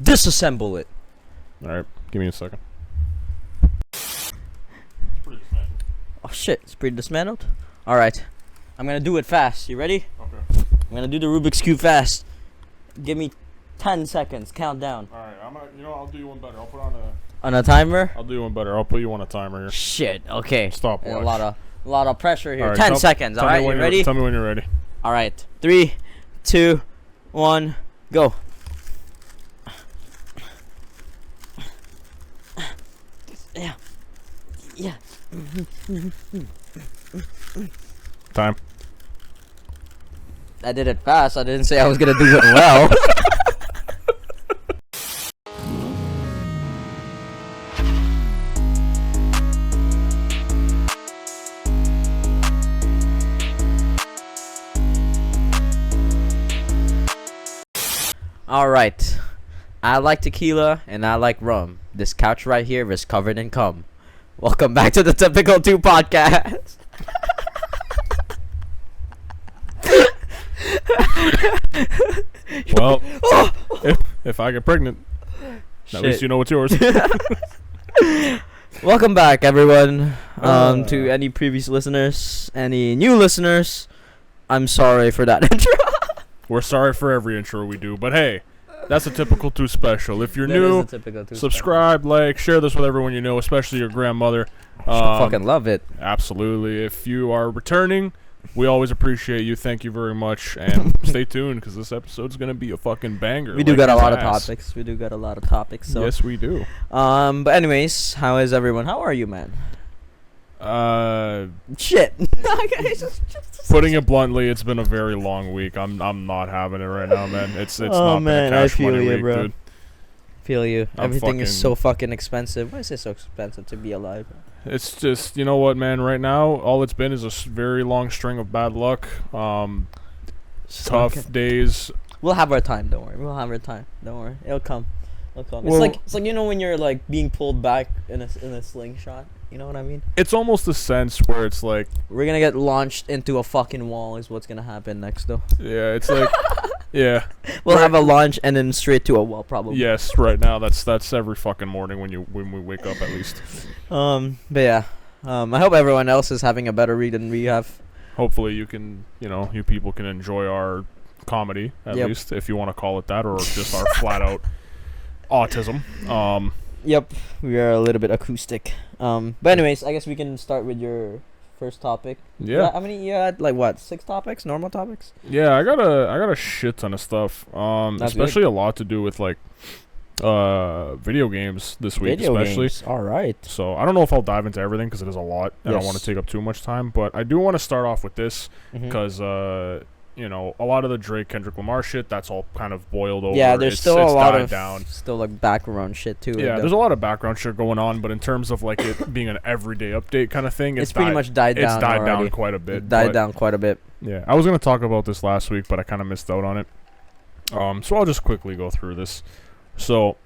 disassemble it. Alright, give me a second. Oh shit, it's pretty dismantled. Alright, I'm gonna do it fast. You ready? Okay. I'm gonna do the Rubik's Cube fast. Give me 10 seconds, countdown. Alright, I'll do you one better. I'll put On a timer? I'll do you one better. I'll put you on a timer here. Shit, okay. Stopwatch. A lot of pressure here. All right, 10 seconds, alright, you ready? Tell me when you're ready. Alright, 3, 2, 1, go. Yeah. Yeah. Time. I did it fast. I didn't say I was gonna do it well. Alright. I like tequila and I like rum. This couch right here is covered in cum. Welcome back to the Typical 2 podcast. Well, if I get pregnant, at least you know it's yours. Welcome back, everyone. To any previous listeners, any new listeners, I'm sorry for that intro. We're sorry for every intro we do, but hey, that's a Typical 2 special. If you're new, subscribe, like, share this with everyone you know, especially your grandmother. Fucking love it. Absolutely. If you are returning, we always appreciate you. Thank you very much, and stay tuned because this episode's gonna be a fucking banger. We do got a lot of topics. We do got a lot of topics. So. Yes, we do. But anyways, how is everyone? How are you, man? Shit. Putting it bluntly, it's been a very long week. I'm not having it right now, man. It's not been a cash money week, bro. dude. Feel you. Everything is so fucking expensive. Why is it so expensive to be alive? It's just, you know what, man, right now all it's been is a very long string of bad luck. Tough days. We'll have our time, don't worry. We'll have our time. Don't worry. It'll come. Well, it's like you know when you're like being pulled back in a slingshot. You know what I mean? It's almost a sense where it's like we're gonna get launched into a fucking wall is what's gonna happen next, though. Yeah, it's like yeah. We'll have a launch and then straight to a wall, probably. Yes, right now that's every fucking morning when we wake up at least. But yeah, I hope everyone else is having a better week than we have. Hopefully you people can enjoy our comedy at least, if you want to call it that, or just our flat out autism. Yep, we are a little bit acoustic. But anyways, I guess we can start with your first topic. Yeah. How many you had? Like what? 6 topics? Normal topics? Yeah, I got a shit ton of stuff. Especially a lot to do with like video games this week, especially. All right. So I don't know if I'll dive into everything because it is a lot. I don't want to take up too much time, but I do want to start off with this because a lot of the Drake Kendrick Lamar shit, that's all kind of boiled over. Yeah, there's still a lot of down. Still like background shit too. Yeah, there's a lot of background shit going on, but in terms of like it being an everyday update kind of thing, it's pretty much died down. It's died down quite a bit. It died down quite a bit. Yeah, I was gonna talk about this last week, but I kind of missed out on it. So I'll just quickly go through this. So,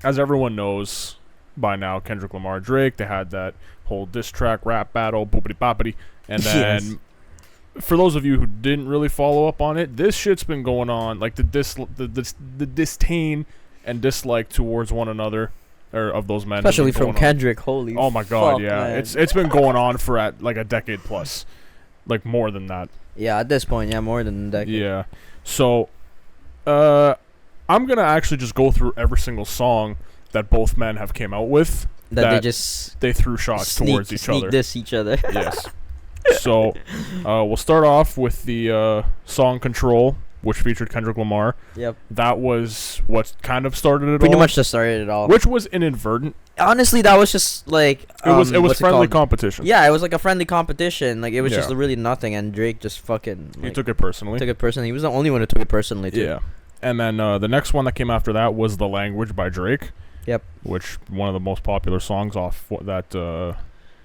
as everyone knows by now, Kendrick Lamar, Drake, they had that whole diss track rap battle, boopity boppity, and then. Yes. For those of you who didn't really follow up on it, this shit's been going on, like the disdain and dislike towards one another, or of those men, especially from Kendrick. Holy, oh my god, fuck, yeah, man. It's been going on for like a decade plus, like more than that. Yeah, at this point, yeah, more than a decade. Yeah, so, I'm gonna actually just go through every single song that both men have came out with that they threw shots towards each other. Diss each other. Yes. So, we'll start off with the song "Control," which featured Kendrick Lamar. Yep. That was what kind of started it all. Pretty much just started it all. Which was inadvertent. Honestly, that was just like it was friendly competition. Yeah, it was like a friendly competition. Like it was just really nothing, and Drake just fucking. He took it personally. He was the only one who took it personally too. Yeah. And then the next one that came after that was "The Language" by Drake. Yep. Which one of the most popular songs off that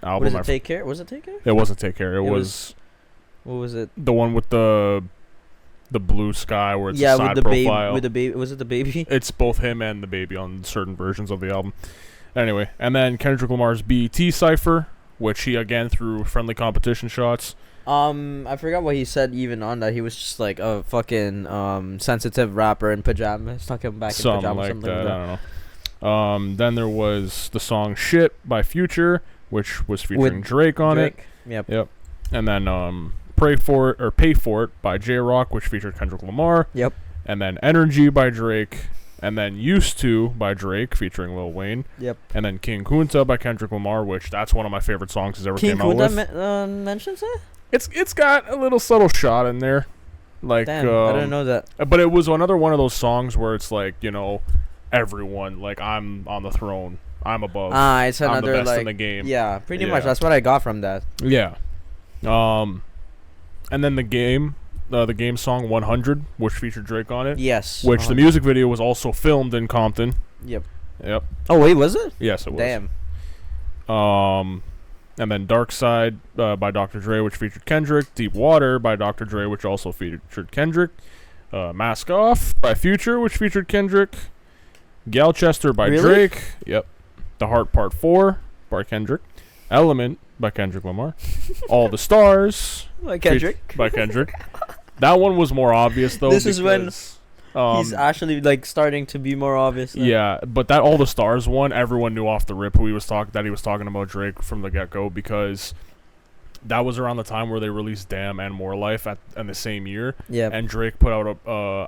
album. Was it Take Care? Was it Take Care? It wasn't Take Care. It was. What was it? The one with the blue sky where it's a side profile. With the baby. Was it the baby? It's both him and the baby on certain versions of the album. Anyway, and then Kendrick Lamar's BET Cypher, which he again threw friendly competition shots. I forgot what he said even on that. He was just like a fucking sensitive rapper in pajamas, stuck him back in pajamas, something like that. I don't know. Then there was the song "Shit" by Future, which was featuring Drake on it. Yep. And then "Pray for It" or "Pay for It" by J-Rock, which featured Kendrick Lamar. Yep. And then "Energy" by Drake. And then "Used To" by Drake, featuring Lil Wayne. Yep. And then "King Kunta" by Kendrick Lamar, which that's one of my favorite songs he's ever came out with. King Kunta mentions it? It's got a little subtle shot in there. Like, damn, I didn't know that. But it was another one of those songs where it's like, everyone, like, I'm on the throne. I'm above. It's another, I'm the best like, in the game. Yeah, pretty much. That's what I got from that. Yeah. And then the game song 100, which featured Drake on it. Yes. Which the music video was also filmed in Compton. Yep. Oh, wait, was it? Yes, it was. Damn. And then Dark Side by Dr. Dre, which featured Kendrick. Deep Water by Dr. Dre, which also featured Kendrick. Mask Off by Future, which featured Kendrick. Galchester by Drake. Yep. The Heart Part 4 by Kendrick. Element by Kendrick Lamar. All the Stars by Kendrick. That one was more obvious, though. This is when he's actually, like, starting to be more obvious now. Yeah, but that All the Stars one, everyone knew off the rip that he was talking about Drake from the get-go, because that was around the time where they released Damn and More Life in the same year. Yeah. And Drake put out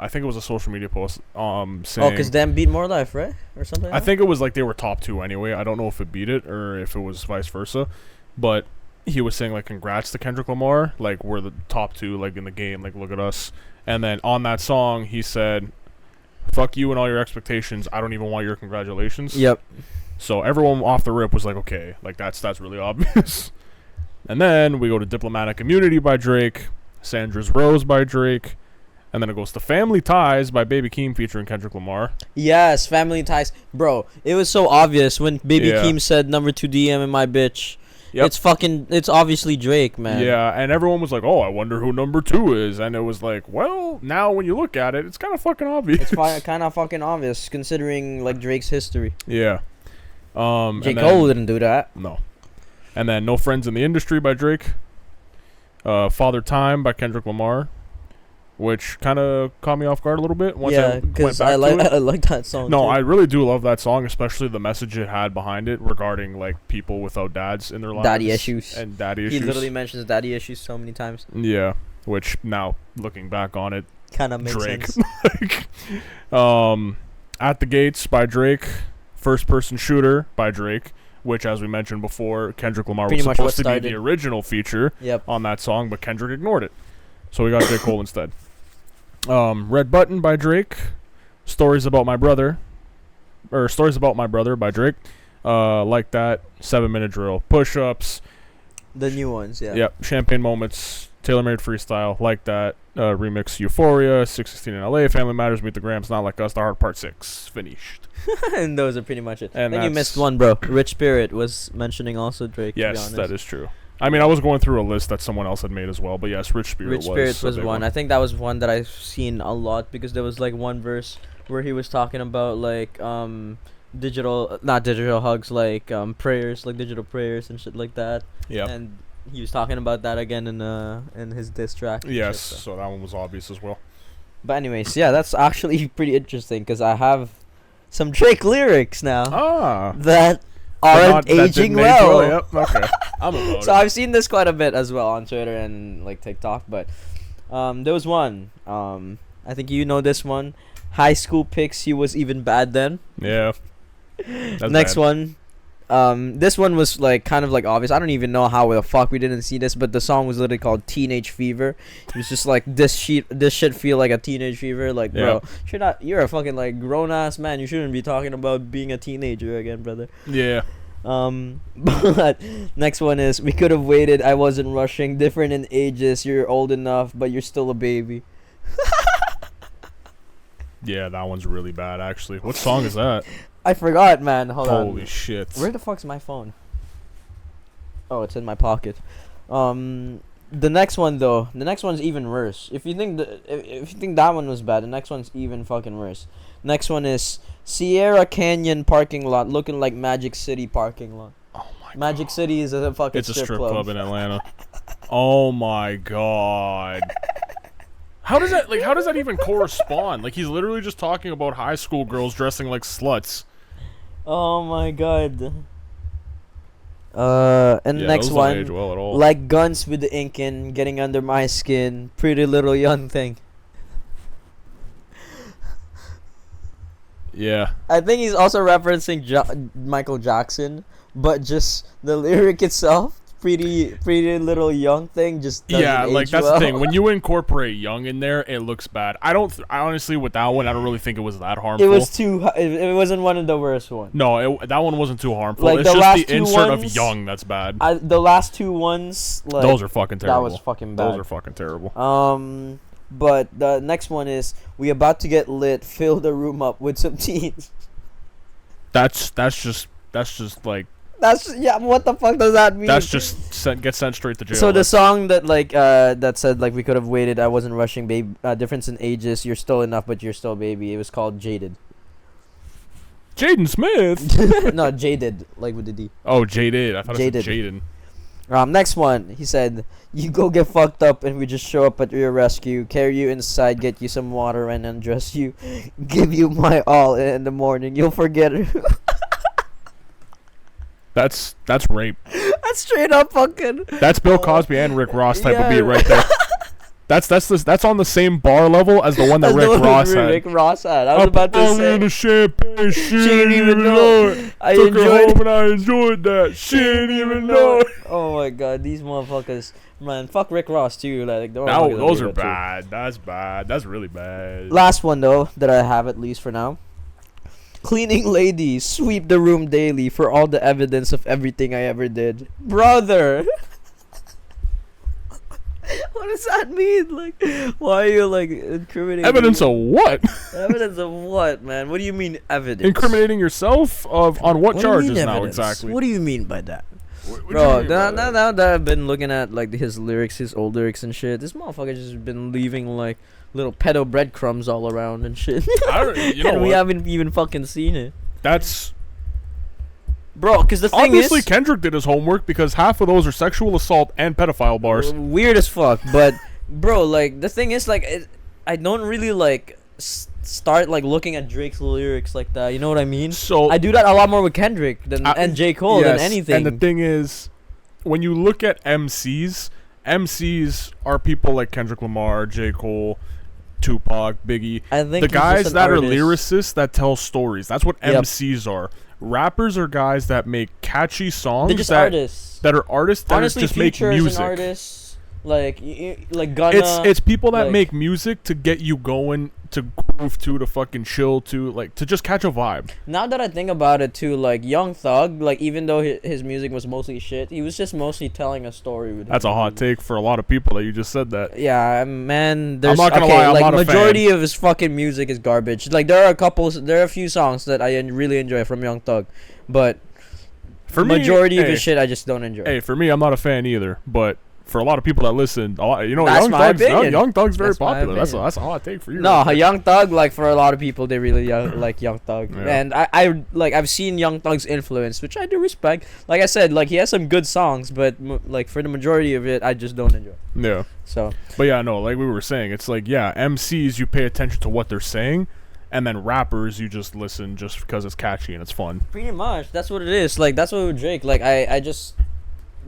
I think it was a social media post saying... Oh, because Damn beat More Life, right? Or something like I think it was like they were top 2 anyway. I don't know if it beat it or if it was vice versa. But he was saying, like, congrats to Kendrick Lamar. Like, we're the top 2, like, in the game. Like, look at us. And then on that song, he said, fuck you and all your expectations. I don't even want your congratulations. Yep. So everyone off the rip was like, okay, like, that's really obvious. And then we go to Diplomatic Immunity by Drake, Sandra's Rose by Drake, and then it goes to Family Ties by Baby Keem featuring Kendrick Lamar. Yes, Family Ties. Bro, it was so obvious when Baby Keem said number 2 DM in my bitch. Yep. It's obviously Drake, man. Yeah, and everyone was like, oh, I wonder who number 2 is. And it was like, well, now when you look at it, it's kind of fucking obvious. It's kind of fucking obvious, considering, like, Drake's history. Yeah. J. Cole didn't do that. No. And then No Friends in the Industry by Drake. Father Time by Kendrick Lamar, which kind of caught me off guard a little bit. Because I like that song. No, too. I really do love that song, especially the message it had behind it regarding, like, people without dads in their lives. Daddy issues. He literally mentions daddy issues so many times. Yeah, which now, looking back on it, kind of makes Drake. sense. At the Gates by Drake. First Person Shooter by Drake, which, as we mentioned before, Kendrick Lamar was supposed to be the original feature on that song, but Kendrick ignored it. So we got J. Cole instead. Red Button by Drake. Stories About My Brother by Drake. Like That. 7-Minute Drill. Push-Ups. The new ones, yeah. Yep. Champagne Moments. Tailor-Made Freestyle. Like That. Remix Euphoria. 616 in LA. Family Matters. Meet the Grams. Not Like Us. The Hard Part 6. Finished. And those are pretty much it. And then you missed one, bro. Rich Spirit was mentioning also Drake. Yes, that is true. I mean, I was going through a list that someone else had made as well, but yes, Rich Spirit was one. I think that was one that I've seen a lot, because there was, like, one verse where he was talking about, like, not digital hugs, like, prayers, like digital prayers and shit like that. Yeah. And he was talking about that again in his diss track. Yes, so that one was obvious as well. But anyways, yeah, that's actually pretty interesting, because I have some Drake lyrics now that aren't aging well. Yep, okay. I'm about So I've seen this quite a bit as well on Twitter and, like, TikTok, but there was one. I think you know this one. High School Pics, you was even bad then. Yeah. Next one. This one was, like, kind of, like, obvious. I don't even know how the fuck we didn't see this, but the song was literally called Teenage Fever. It was just like, this shit feel like a teenage fever. Like, bro, you're a fucking, like, grown ass man. You shouldn't be talking about being a teenager again, brother. Yeah. But next one is, we could have waited. I wasn't rushing. Different in ages. You're old enough, but you're still a baby. Yeah, that one's really bad, actually. What song is that? I forgot, man. Hold on. Holy shit. Where the fuck's my phone? Oh, it's in my pocket. The next one, though. The next one's even worse. If you think that one was bad, the next one's even fucking worse. Next one is Sierra Canyon parking lot looking like Magic City parking lot. Oh my god. Magic City is a fucking strip club in Atlanta. Oh my god. How does that even correspond? Like, he's literally just talking about high school girls dressing like sluts. Oh my god. And Yeah, next those don't one, age well at all. like guns with the ink in, getting under my skin, pretty little young thing. Yeah. I think he's also referencing Michael Jackson, but just the lyric itself, pretty little young thing, just doesn't Yeah, like age that's well. the thing. When you incorporate young in there, it looks bad. I honestly, with that one, I don't really think it was that harmful. It was too. It wasn't one of the worst ones. No, that one wasn't too harmful. Like, it's the just last the two insert ones, of young that's bad. The last two ones, like, Those are fucking terrible. that was fucking bad. Those are fucking terrible. But the next one is, we about to get lit, fill the room up with some teens. That's just like What the fuck does that mean? that's just get sent straight to jail. So the song that that said like we could have waited, I wasn't rushing, babe. Difference in ages, you're still enough, but you're still baby. It was called Jaded. Jaden Smith. No, Jaded, like with the D. Oh, Jaded. I thought Jaded. it said Jaden. Next one, he said, you go get fucked up and we just show up at your rescue, carry you inside, get you some water and undress you, give you my all, and in the morning you'll forget it. That's rape. That's straight up fucking. That's Bill Cosby and Rick Ross type of Yeah. beat right there. That's on the same bar level as the one that That's the Rick one Ross Rick had. Ross had. I was about to say. In the champagne, she didn't even know it. I Took her enjoyed home and I enjoyed that. She didn't even know it. Oh my god, these motherfuckers. Man, fuck Rick Ross too. Like, No, those are bad. That's bad. That's really bad. Last one though, that I have at least for now. Cleaning ladies, sweep the room daily for all the evidence of everything I ever did. Brother! What does that mean? Like, why are you like incriminating? Evidence of what? Evidence of what, man? What do you mean evidence? Incriminating yourself on what do you charges mean now evidence? exactly? What do you mean by that? What do Bro, you mean by now that I've been looking at like his lyrics, his old lyrics and shit, this motherfucker just been leaving like little pedo breadcrumbs all around and shit. You know And we what? haven't even fucking seen it. That's Bro, because the thing obviously is, Kendrick did his homework because half of those are sexual assault and pedophile bars. weird as fuck. But bro, like the thing is, like I don't really like start like looking at Drake's lyrics like that. You know what I mean? So I do that a lot more with Kendrick than and J. Cole than yes, anything. And the thing is, when you look at MCs are people like Kendrick Lamar, J. Cole, Tupac, Biggie. I think The he's just guys an that artist. are lyricists that tell stories. That's what Yep. MCs are. Rappers are guys that make catchy songs They're just that artists. that are artists that Honestly, just make Future is music. an artist. Like like Gunna. It's people that like- make music to get you going, to groove to fucking chill to, like to just catch a vibe. Now that I think about it too, like Young Thug, like even though his music was mostly shit, he was just mostly telling a story with That's his a hot music. take for a lot of people that you just said that. Yeah, man. There's not gonna okay, lie, I'm like not a majority of his fucking music is garbage. Like there are a few songs that I really enjoy from Young Thug, but For me, majority of hey, his shit I just don't enjoy. Hey, for me, I'm not a fan either. But for a lot of people that listen, That's my opinion. Young Thug's very That's my popular. That's opinion. a hot take for you. No, right there. Young Thug, like for a lot of people, they really like Young Thug, Yeah. and I like I've seen Young Thug's influence, which I do respect. Like I said, like he has some good songs, but like for the majority of it, I just don't enjoy. Yeah. So But yeah, no, like we were saying, it's like, yeah, MCs, you pay attention to what they're saying, and then rappers, you just listen just because it's catchy and it's fun. pretty much that's what it is. Like that's what with Drake. Like I just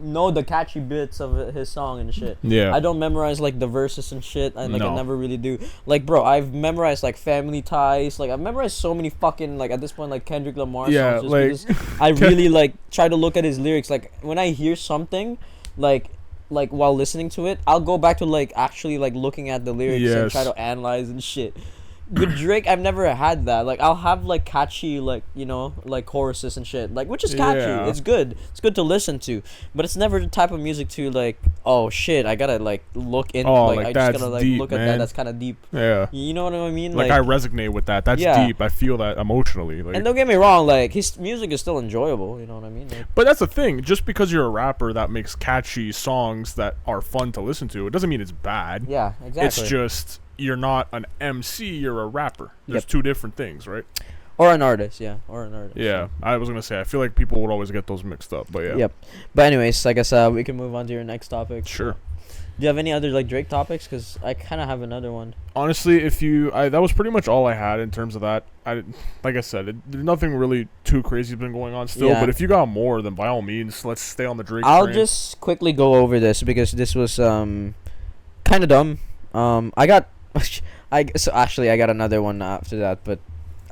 know the catchy bits of his song and shit. Yeah. I don't memorize like the verses and shit. I No. never really do. Like bro, I've memorized like Family Ties. Like I've memorized so many fucking like at this point like Kendrick Lamar Yeah, songs. like- Just because I really like try to look at his lyrics. Like when I hear something, like while listening to it, I'll go back to like actually like looking at the lyrics and Yes. try to analyze and shit. With Drake, I've never had that. Like I'll have like catchy like like choruses and shit, like which is catchy. Yeah. It's good. It's good to listen to, but it's never the type of music to like, oh shit, I gotta like look in. Oh, like like, I that's just gotta like deep, look at man. that. That's kind of deep. Yeah. You know what I mean? Like I resonate with that. That's Yeah. deep. I feel that emotionally. Like, and don't get me wrong, like his music is still enjoyable. You know what I mean? Like, but that's the thing. Just because you're a rapper that makes catchy songs that are fun to listen to, it doesn't mean it's bad. yeah, exactly. It's just you're not an MC. You're a rapper. There's Yep. two different things, right? or an artist, yeah, or an artist. Yeah. I was gonna say. I feel like people would always get those mixed up. But yeah. Yep. But anyways, I guess we can move on to your next topic. Sure. you have any other like Drake topics? Because I kind of have another one. Honestly, that was pretty much all I had in terms of that. Like I said, there's nothing really too crazy been going on still. Yeah. But if you got more, then by all means, let's stay on the Drake I'll train. just quickly go over this because this was kind of dumb. I got I got another one after that, but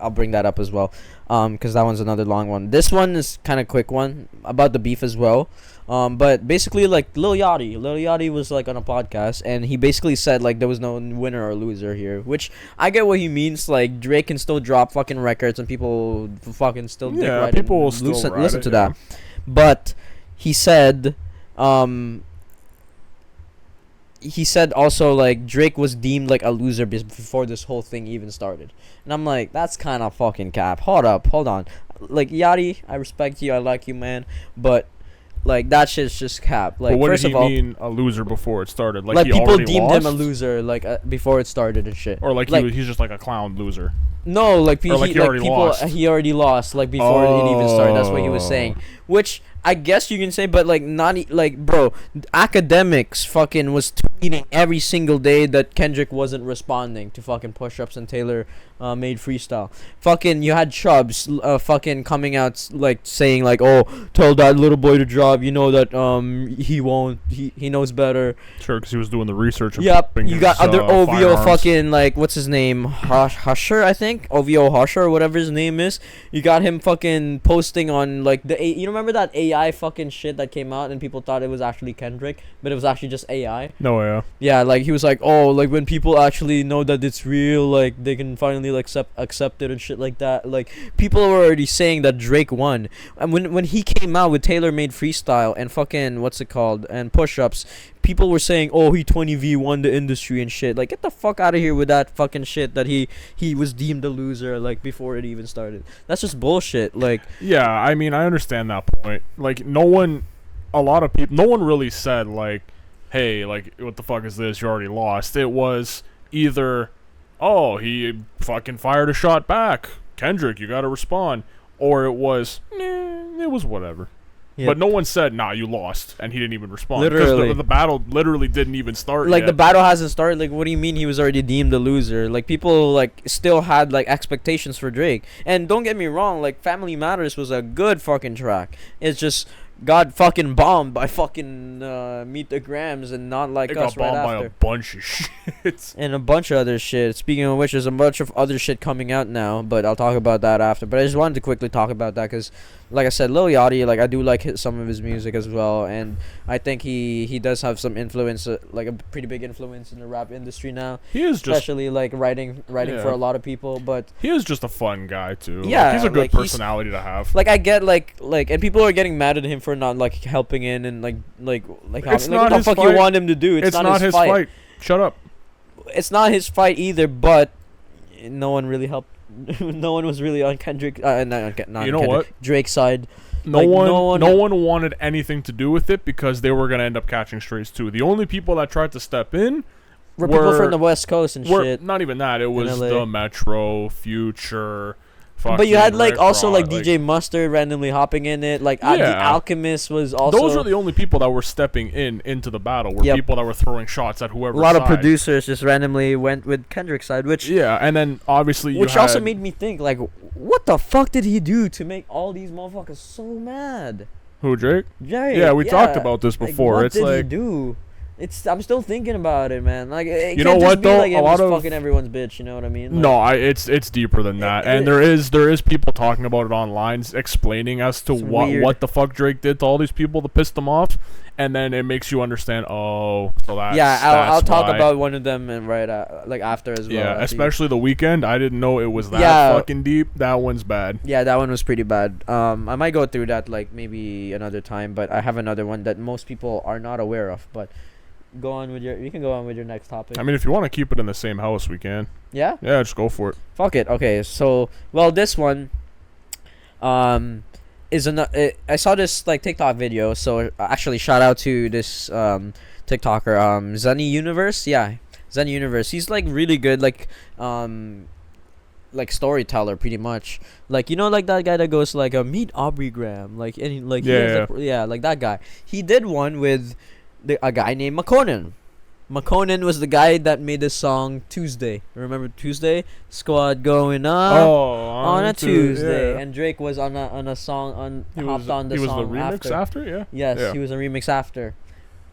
I'll bring that up as well. Because that one's another long one. This one is kind of quick one about the beef as well. But basically, like, Lil Yachty was, like, on a podcast, and he basically said, like, there was no winner or loser here, which I get what he means. Like, Drake can still drop fucking records, and people fucking still dick ride people will listen ride to that. But he said, also, like, Drake was deemed, like, a loser before this whole thing even started. And I'm like, that's kind of fucking cap. Hold on. Like, Yachty, I respect you, I like you, man, but like, that shit's just cap. Like, but what first did he of all, mean a loser before it started? Like he people already deemed lost? him a loser, like, before it started and shit. Or like he's just like a clown loser. No, like, he already lost. He already lost, like, before it even started. That's what he was saying. Which I guess you can say, but like, not like, bro, academics fucking was tweeting every single day that Kendrick wasn't responding to fucking push-ups and Taylor made freestyle. Fucking, you had Chubbs fucking coming out like saying like, oh, tell that little boy to drop. You know that he won't. He knows better. Sure, because he was doing the research. Yep. You got other OVO firearms. fucking, like, what's his name? Husher, I think. OVO Husher or whatever his name is. You got him fucking posting on like you remember that AI fucking shit that came out and people thought it was actually Kendrick, but it was actually just AI. No, yeah. Yeah, like, he was like, oh, like, when people actually know that it's real, like, they can finally like accept it and shit like that. Like, people were already saying that Drake won. And when he came out with Taylor made freestyle and fucking what's it called and push-ups, people were saying, oh, he 20v won the industry and shit. Like, get the fuck out of here with that fucking shit that he was deemed a loser, like, before it even started. That's just bullshit. Like, yeah, I mean, I understand that point. Like, no one really said like, hey, like, what the fuck is this? You already lost. It was either, oh, he fucking fired a shot back, Kendrick, you gotta respond, or it was, it was whatever. Yep. But no one said, nah, you lost, and he didn't even respond. Literally. Because the battle literally didn't even start like, yet. the battle hasn't started. Like, what do you mean he was already deemed a loser? Like, people, like, still had, like, expectations for Drake. And don't get me wrong, like, Family Matters was a good fucking track. It's just got fucking bombed by fucking Meet the Grams and Not Like Us right after. It got bombed by a bunch of shit. And a bunch of other shit. Speaking of which, there's a bunch of other shit coming out now, but I'll talk about that after. But I just wanted to quickly talk about that because, like I said, Lil Yachty, like, I do like some of his music as well, and I think he does have some influence, like a pretty big influence in the rap industry now. He is especially like writing for a lot of people. But he is just a fun guy too. Yeah, like, he's a good like, personality to have. Like, I get like, and people are getting mad at him for not like helping in and like it's like, not what the his fuck fight. You want him to do? It's not his fight. Shut up. It's not his fight either, but no one really helped. No one was really on Kendrick. Not you know Kendrick, what? Drake's side. No one wanted anything to do with it because they were gonna end up catching strays too. The only people that tried to step in were people from the West Coast and shit. Not even that. It was the Metro, Future. But you had like Rick also Ross, like DJ Mustard randomly hopping in it. Like the Alchemist was also. Those were the only people that were stepping into the battle. Were people that were throwing shots at whoever. A lot of producers just randomly went with Kendrick's side, which and then obviously which also made me think like, what the fuck did he do to make all these motherfuckers so mad? Who, Drake? Drake. Yeah, we talked about this before. What did he do? I'm still thinking about it, man. Like, it you can't know what just be though? Like, a lot of fucking everyone's bitch. You know what I mean? Like, no, it's deeper than that, and there is people talking about it online, explaining as to what the fuck Drake did to all these people to piss them off, and then it makes you understand. Oh, so that's I'll talk about one of them and like after as well. Yeah, especially The Weeknd. I didn't know it was that fucking deep. That one's bad. Yeah, that one was pretty bad. I might go through that like maybe another time, but I have another one that most people are not aware of, but. You can go on with your next topic. I mean, if you want to keep it in the same house, we can. Yeah? Yeah, just go for it. Fuck it. Okay, so, well, this one, I saw this, like, TikTok video, so actually, shout out to this, TikToker, Zenny Universe. Yeah, Zenny Universe. He's, like, really good, like storyteller, pretty much. Like, you know, like that guy that goes, like, meet Aubrey Graham. Like, and, like, like that guy. He did one with a guy named McConan. McConan was the guy that made this song Tuesday. Remember Tuesday? Squad going up on a Tuesday. Yeah. And Drake was on a song on He hopped was, on the he was song the remix after, yeah. Yes, Yeah. he was a remix after.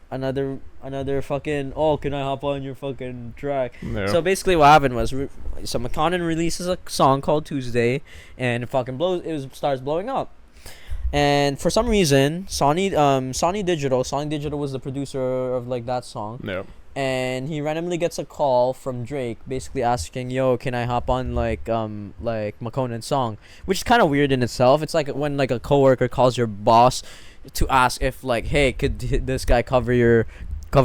Another fucking can I hop on your fucking track? Yeah. So basically what happened was so McConan releases a song called Tuesday and it fucking starts blowing up. And for some reason, Sony Digital was the producer of like that song. Yeah. And he randomly gets a call from Drake basically asking, yo, can I hop on like McConan's song? Which is kind of weird in itself. It's like when like a coworker calls your boss to ask if like, hey, could this guy cover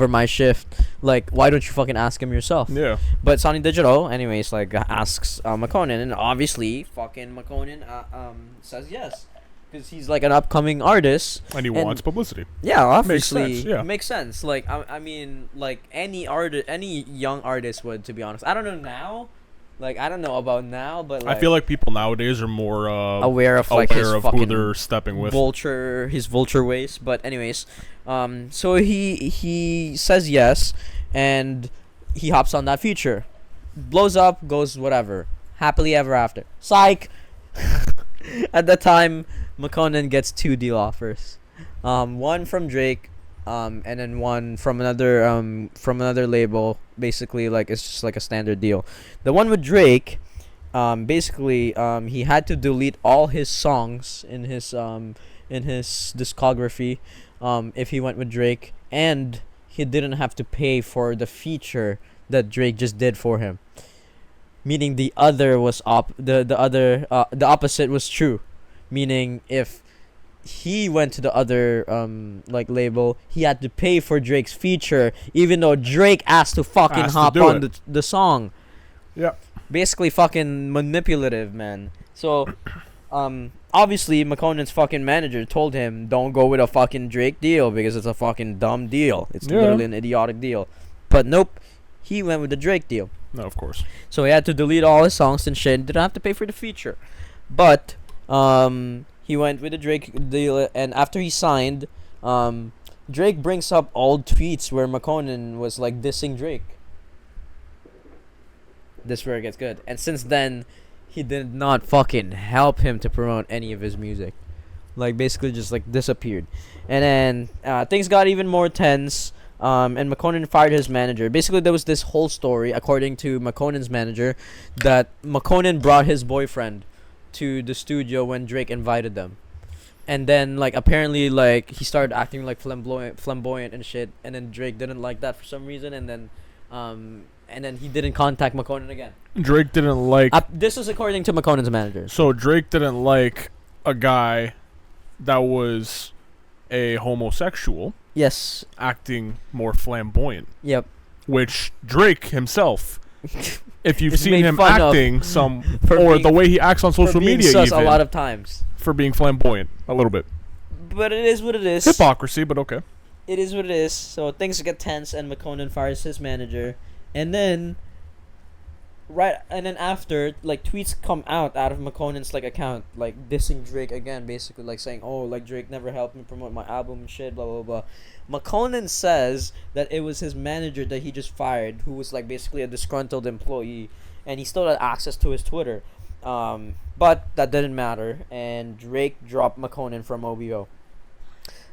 my shift? Like, why don't you fucking ask him yourself? Yeah. But Sony Digital anyways like asks McConan, and obviously fucking McConan says yes. Because he's like an upcoming artist And he wants publicity. Yeah, obviously. Makes sense, yeah. Makes sense. Like I mean, like any young artist would, to be honest. I don't know now. Like I don't know about now, but like, I feel like people nowadays are more aware of like his of fucking who they're stepping with. his vulture ways. But anyways, so he says yes, and he hops on that feature, blows up, goes whatever, happily ever after. Psych. At that time, McConan gets 2 deal offers, one from Drake, and then one from another label. Basically, like it's just like a standard deal. The one with Drake, basically, he had to delete all his songs in his discography, if he went with Drake, and he didn't have to pay for the feature that Drake just did for him. Meaning the other was the opposite was true. Meaning if he went to the other like label, he had to pay for Drake's feature, even though Drake asked to fucking hop on the song. Yeah. Basically fucking manipulative, man. So obviously McConan's fucking manager told him don't go with a fucking Drake deal because it's a fucking dumb deal. It's literally an idiotic deal. But nope, he went with the Drake deal. No, of course. So he had to delete all his songs and shit. Didn't have to pay for the feature. But he went with the Drake deal, and after he signed, Drake brings up old tweets where McConan was like dissing Drake. This is where it gets good. And since then, he did not fucking help him to promote any of his music. Like basically just like disappeared. And then things got even more tense. And McConan fired his manager. Basically, there was this whole story, according to McConan's manager, that McConan brought his boyfriend to the studio when Drake invited them. And then, like, apparently, like, he started acting, like, flamboyant and shit. And then Drake didn't like that for some reason. And then he didn't contact McConan again. Drake didn't like... this is according to McConan's manager. So, Drake didn't like a guy that was a homosexual... Yes. Acting more flamboyant. Yep. Which Drake himself, if you've seen him acting the way he acts on social media, even a lot of times for being flamboyant a little bit. But it is what it is. Hypocrisy, but okay. It is what it is. So things get tense, and McConan fires his manager, and then after, like, tweets come out of McConan's like account, like dissing Drake again, basically like saying, oh, like Drake never helped me promote my album and shit, blah blah blah. McConan says that it was his manager that he just fired, who was like basically a disgruntled employee, and he still had access to his Twitter. But that didn't matter, and Drake dropped McConan from OVO.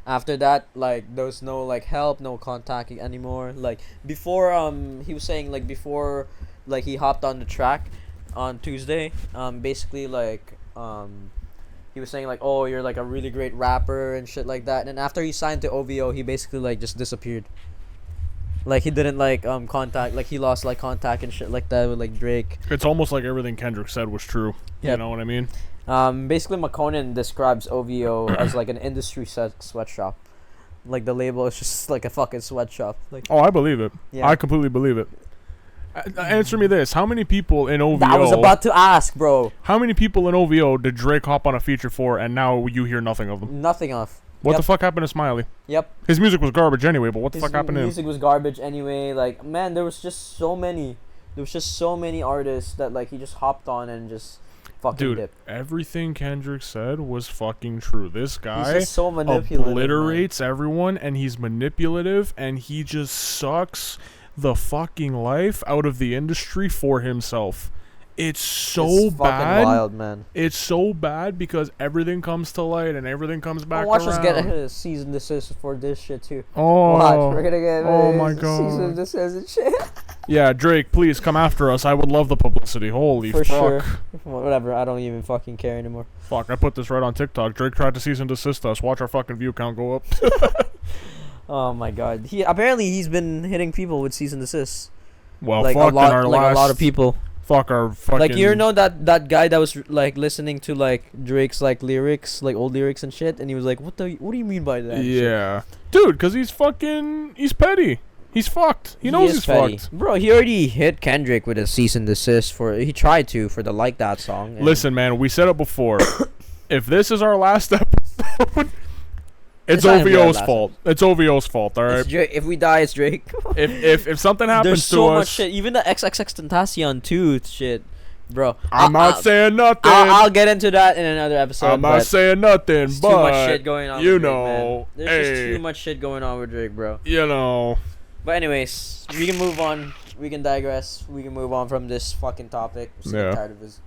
After that, like, there was no like help, no contacting anymore. Like before, he was saying like before, like he hopped on the track on Tuesday. Basically like he was saying like, oh, you're like a really great rapper and shit like that. And after he signed to OVO, he basically like just disappeared. Like he didn't like contact, like he lost like contact and shit like that with like Drake. It's almost like everything Kendrick said was true. Yep. You know what I mean? Basically McConan describes OVO as like an industry sweatshop. Like the label is just like a fucking sweatshop. Like, oh, I believe it. Yeah. I completely believe it. Answer me this: how many people in OVO? I was about to ask, bro. How many people in OVO did Drake hop on a feature for, and now you hear nothing of them? Nothing of. What the fuck happened to Smiley? Yep. His music was garbage anyway, but what the fuck happened to him? His music was garbage anyway. Like, man, there was just so many artists that like he just hopped on and just fucking dipped. Everything Kendrick said was fucking true. This guy he's just so manipulative, obliterates everyone, and he's manipulative, and he just sucks the fucking life out of the industry for himself. It's so It's fucking bad. wild, man. It's so bad because everything comes to light and everything comes back Watch around. us get a cease and desist for this shit too. Oh, Watch, we're gonna get my God. cease and desist and shit. Yeah, Drake, please come after us. I would love the publicity. Holy For fuck. sure. Whatever, I don't even fucking care anymore. Fuck, I put this right on TikTok. Drake tried to cease and desist us. Watch our fucking view count go up. Oh my god. He's been hitting people with cease and desist. Well, Like fuck, a lot, in our like last... a lot of people. Fuck our fucking... Like, you know that guy that was like listening to like Drake's like lyrics, like old lyrics and shit, and he was like, what do you mean by that? Yeah. Dude, because he's petty. He's fucked. He knows he's petty. fucked. Bro, he already hit Kendrick with a cease and desist he tried to for the Like That song. Listen, man, we said it before. If this is our last episode, it's not gonna be our OVO's last fault. It's OVO's fault, alright? If we die, it's Drake. if something happens There's to so us... much shit. Even the XXXTentacion 2 shit. Bro. I'm not saying nothing. I'll get into that in another episode. I'm not saying nothing, there's but... too much shit going on you with Drake, know, man. There's hey, just too much shit going on with Drake, bro. You know... But anyways, we can move on. We can digress. We can move on from this fucking topic. I'm so tired of this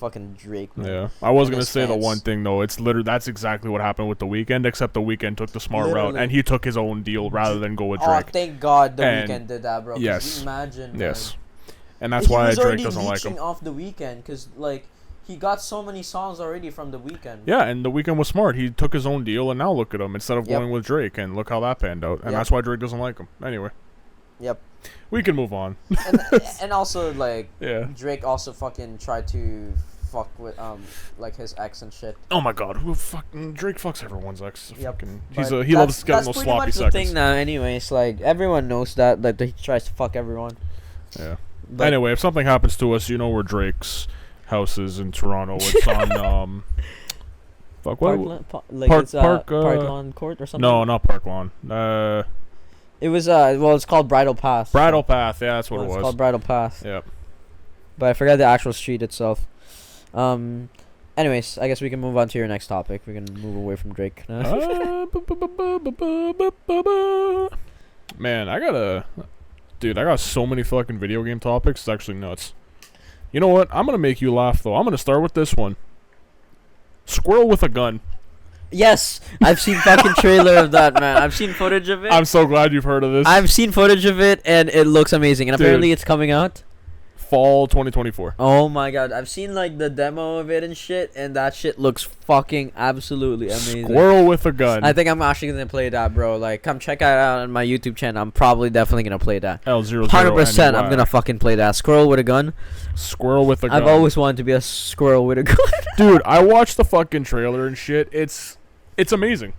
fucking Drake, man. Yeah. I was going to his say the fans. one thing, though. It's literally... That's exactly what happened with The Weeknd, except The Weeknd took the smart route, and he took his own deal rather than go with Drake. Oh, thank God The And- Weeknd did that, bro. 'Cause yes. Imagine, man. Yes. And that's why Drake doesn't like him. He was already leeching off The Weeknd, because, like, he got so many songs already from The Weeknd. Yeah, and The Weeknd was smart. He took his own deal, and now look at him. Instead of Yep. going with Drake, and look how that panned out. And that's why Drake doesn't like him. Anyway. Yep. We can move on. and also, like, Yeah. Drake also fucking tried to fuck with, like, his ex and shit. Oh my god, who fucking... Drake fucks everyone's ex. Yep. Fucking, But he loves getting those sloppy That's pretty much seconds. the thing now, anyways. Like, everyone knows that he tries to fuck everyone. Yeah. But Anyway, if something happens to us, you know where Drake's house is in Toronto. It's on, fuck, what? Parkland Court or something? No, not Park Lawn. It was, well, it's called Bridal Path. Bridal Path, yeah, that's what it It's was. called Bridal Path. Yep. But I forgot the actual street itself. Anyways, I guess we can move on to your next topic. We can move away from Drake. Man, Dude, I got so many fucking video game topics. It's actually nuts. You know what? I'm gonna make you laugh, though. I'm gonna start with this one. Squirrel with a gun. Yes, I've seen fucking trailer of that, man. I've seen footage of it. I'm so glad you've heard of this. I've seen footage of it, and it looks amazing. And Dude. apparently it's coming out. Fall 2024. Oh my god, I've seen like the demo of it and shit, and that shit looks fucking absolutely amazing. Squirrel with a gun. I think I'm actually gonna play that, bro. Like, come check it out on my YouTube channel. I'm probably definitely gonna play that. L00 100%. I'm gonna fucking play that. Squirrel with a gun. Squirrel with a gun. I've always wanted to be a squirrel with a gun. Dude, I watched the fucking trailer and shit. It's amazing.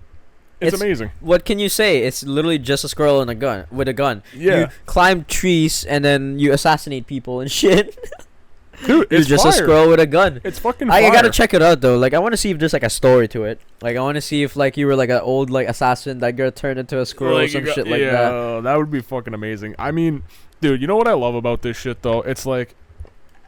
It's amazing. What can you say? It's literally just a squirrel and a gun with a gun. Yeah. You climb trees and then you assassinate people and shit. Dude, You're it's just fire. a squirrel with a gun. It's fucking I fire. gotta check it out though. Like, I want to see if there's like a story to it. Like, I want to see if like you were like an old like assassin that got turned into a squirrel or some shit like that. Yeah, that would be fucking amazing. I mean, dude, you know what I love about this shit though? It's like,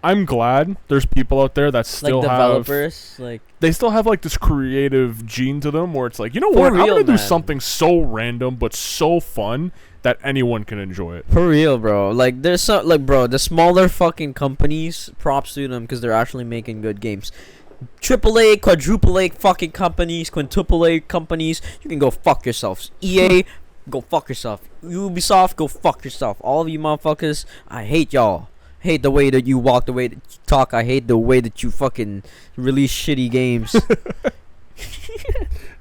I'm glad there's people out there that still Like developers, they still have like this creative gene to them where it's like, you know For what? I'm real, gonna do man. something so random but so fun that anyone can enjoy it. for real, bro. Like, there's so like, bro, the smaller fucking companies, props to them because they're actually making good games. AAA, quadruple A fucking companies, quintuple A companies, you can go fuck yourselves. EA, go fuck yourself. Ubisoft, go fuck yourself. All of you motherfuckers, I hate y'all. Hate the way that you walk, the way that you talk. I hate the way that you fucking release shitty games.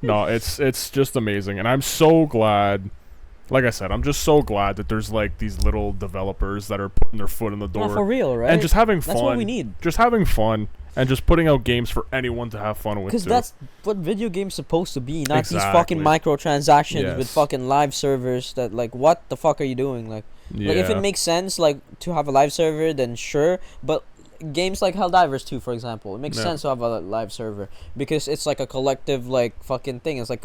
No, it's just amazing, and I'm so glad. Like I said, I'm just so glad that there's like these little developers that are putting their foot in the door Not for real, right? and just having fun. That's what we need. Just having fun and just putting out games for anyone to have fun with. Because too. that's what video games supposed to be, not these Exactly. fucking microtransactions with Yes. fucking live servers that, like, what the fuck are you doing? Like, yeah. like, if it makes sense, like, to have a live server, then sure. But games like Helldivers 2, for example, it makes Yeah. sense to have a live server because it's like a collective, like, fucking thing. It's like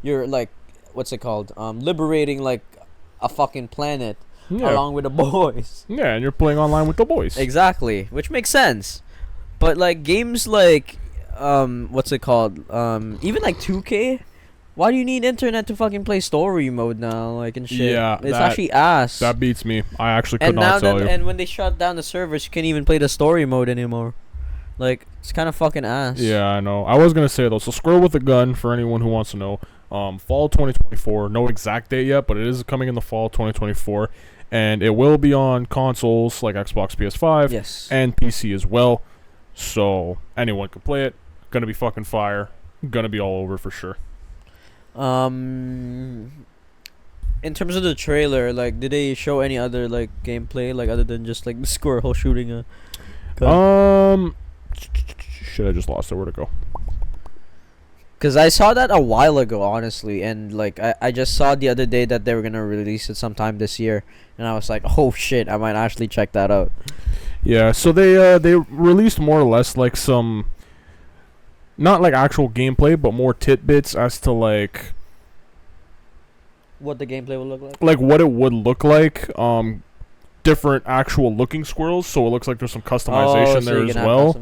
you're like, what's it called? Liberating, like, a fucking planet Yeah. along with the boys. Yeah, and you're playing online with the boys. Exactly, which makes sense. But like games like what's it called? Even like 2K, Why do you need internet to fucking play story mode now, like and shit? Yeah, it's actually ass. That beats me. I actually could and not tell you. And when they shut down the servers, you can't even play the story mode anymore. Like, it's kind of fucking ass. Yeah, I know. I was gonna say though. So Squirrel with a Gun, for anyone who wants to know, fall 2024. No exact date yet, but it is coming in the fall 2024, and it will be on consoles like Xbox, PS5, Yes. and PC as well. So anyone can play it. Gonna be fucking fire. Gonna be all over for sure. In terms of the trailer, like, did they show any other like gameplay, like other than just like the squirrel shooting a gun? Shit, I just lost it. Where'd it go? Cause I saw that a while ago, honestly, and like I just saw the other day that they were gonna release it sometime this year, and I was like, oh shit, I might actually check that out. Yeah, so they released more or less like some, not like actual gameplay, but more tidbits as to like What the gameplay will look like? like what it would look like. Different actual looking squirrels, so it looks like there's some customization there as well,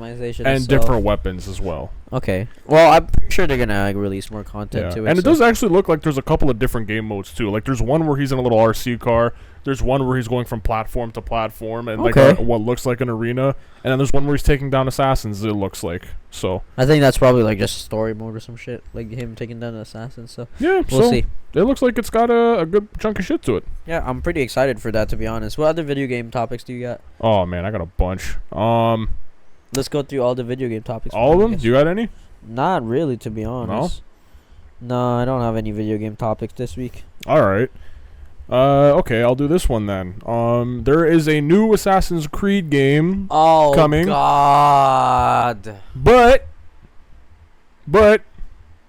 and different weapons as well. Okay. Well, I'm pretty sure they're gonna like, release more content to it. And it does actually look like there's a couple of different game modes too. Like there's one where he's in a little RC car. There's one where he's going from platform to platform and like what looks like an arena. And then there's one where he's taking down assassins. It looks like so. I think that's probably like just story mode or some shit, like him taking down assassins. So yeah, we'll see. It looks like it's got a good chunk of shit to it. Yeah, I'm pretty excited for that, to be honest. What other video game topics do you got? Oh man, I got a bunch. Let's go through all the video game topics. All of them? You got any? Not really, to be honest. No, I don't have any video game topics this week. All right. Okay, I'll do this one then. There is a new Assassin's Creed game coming. Oh God! But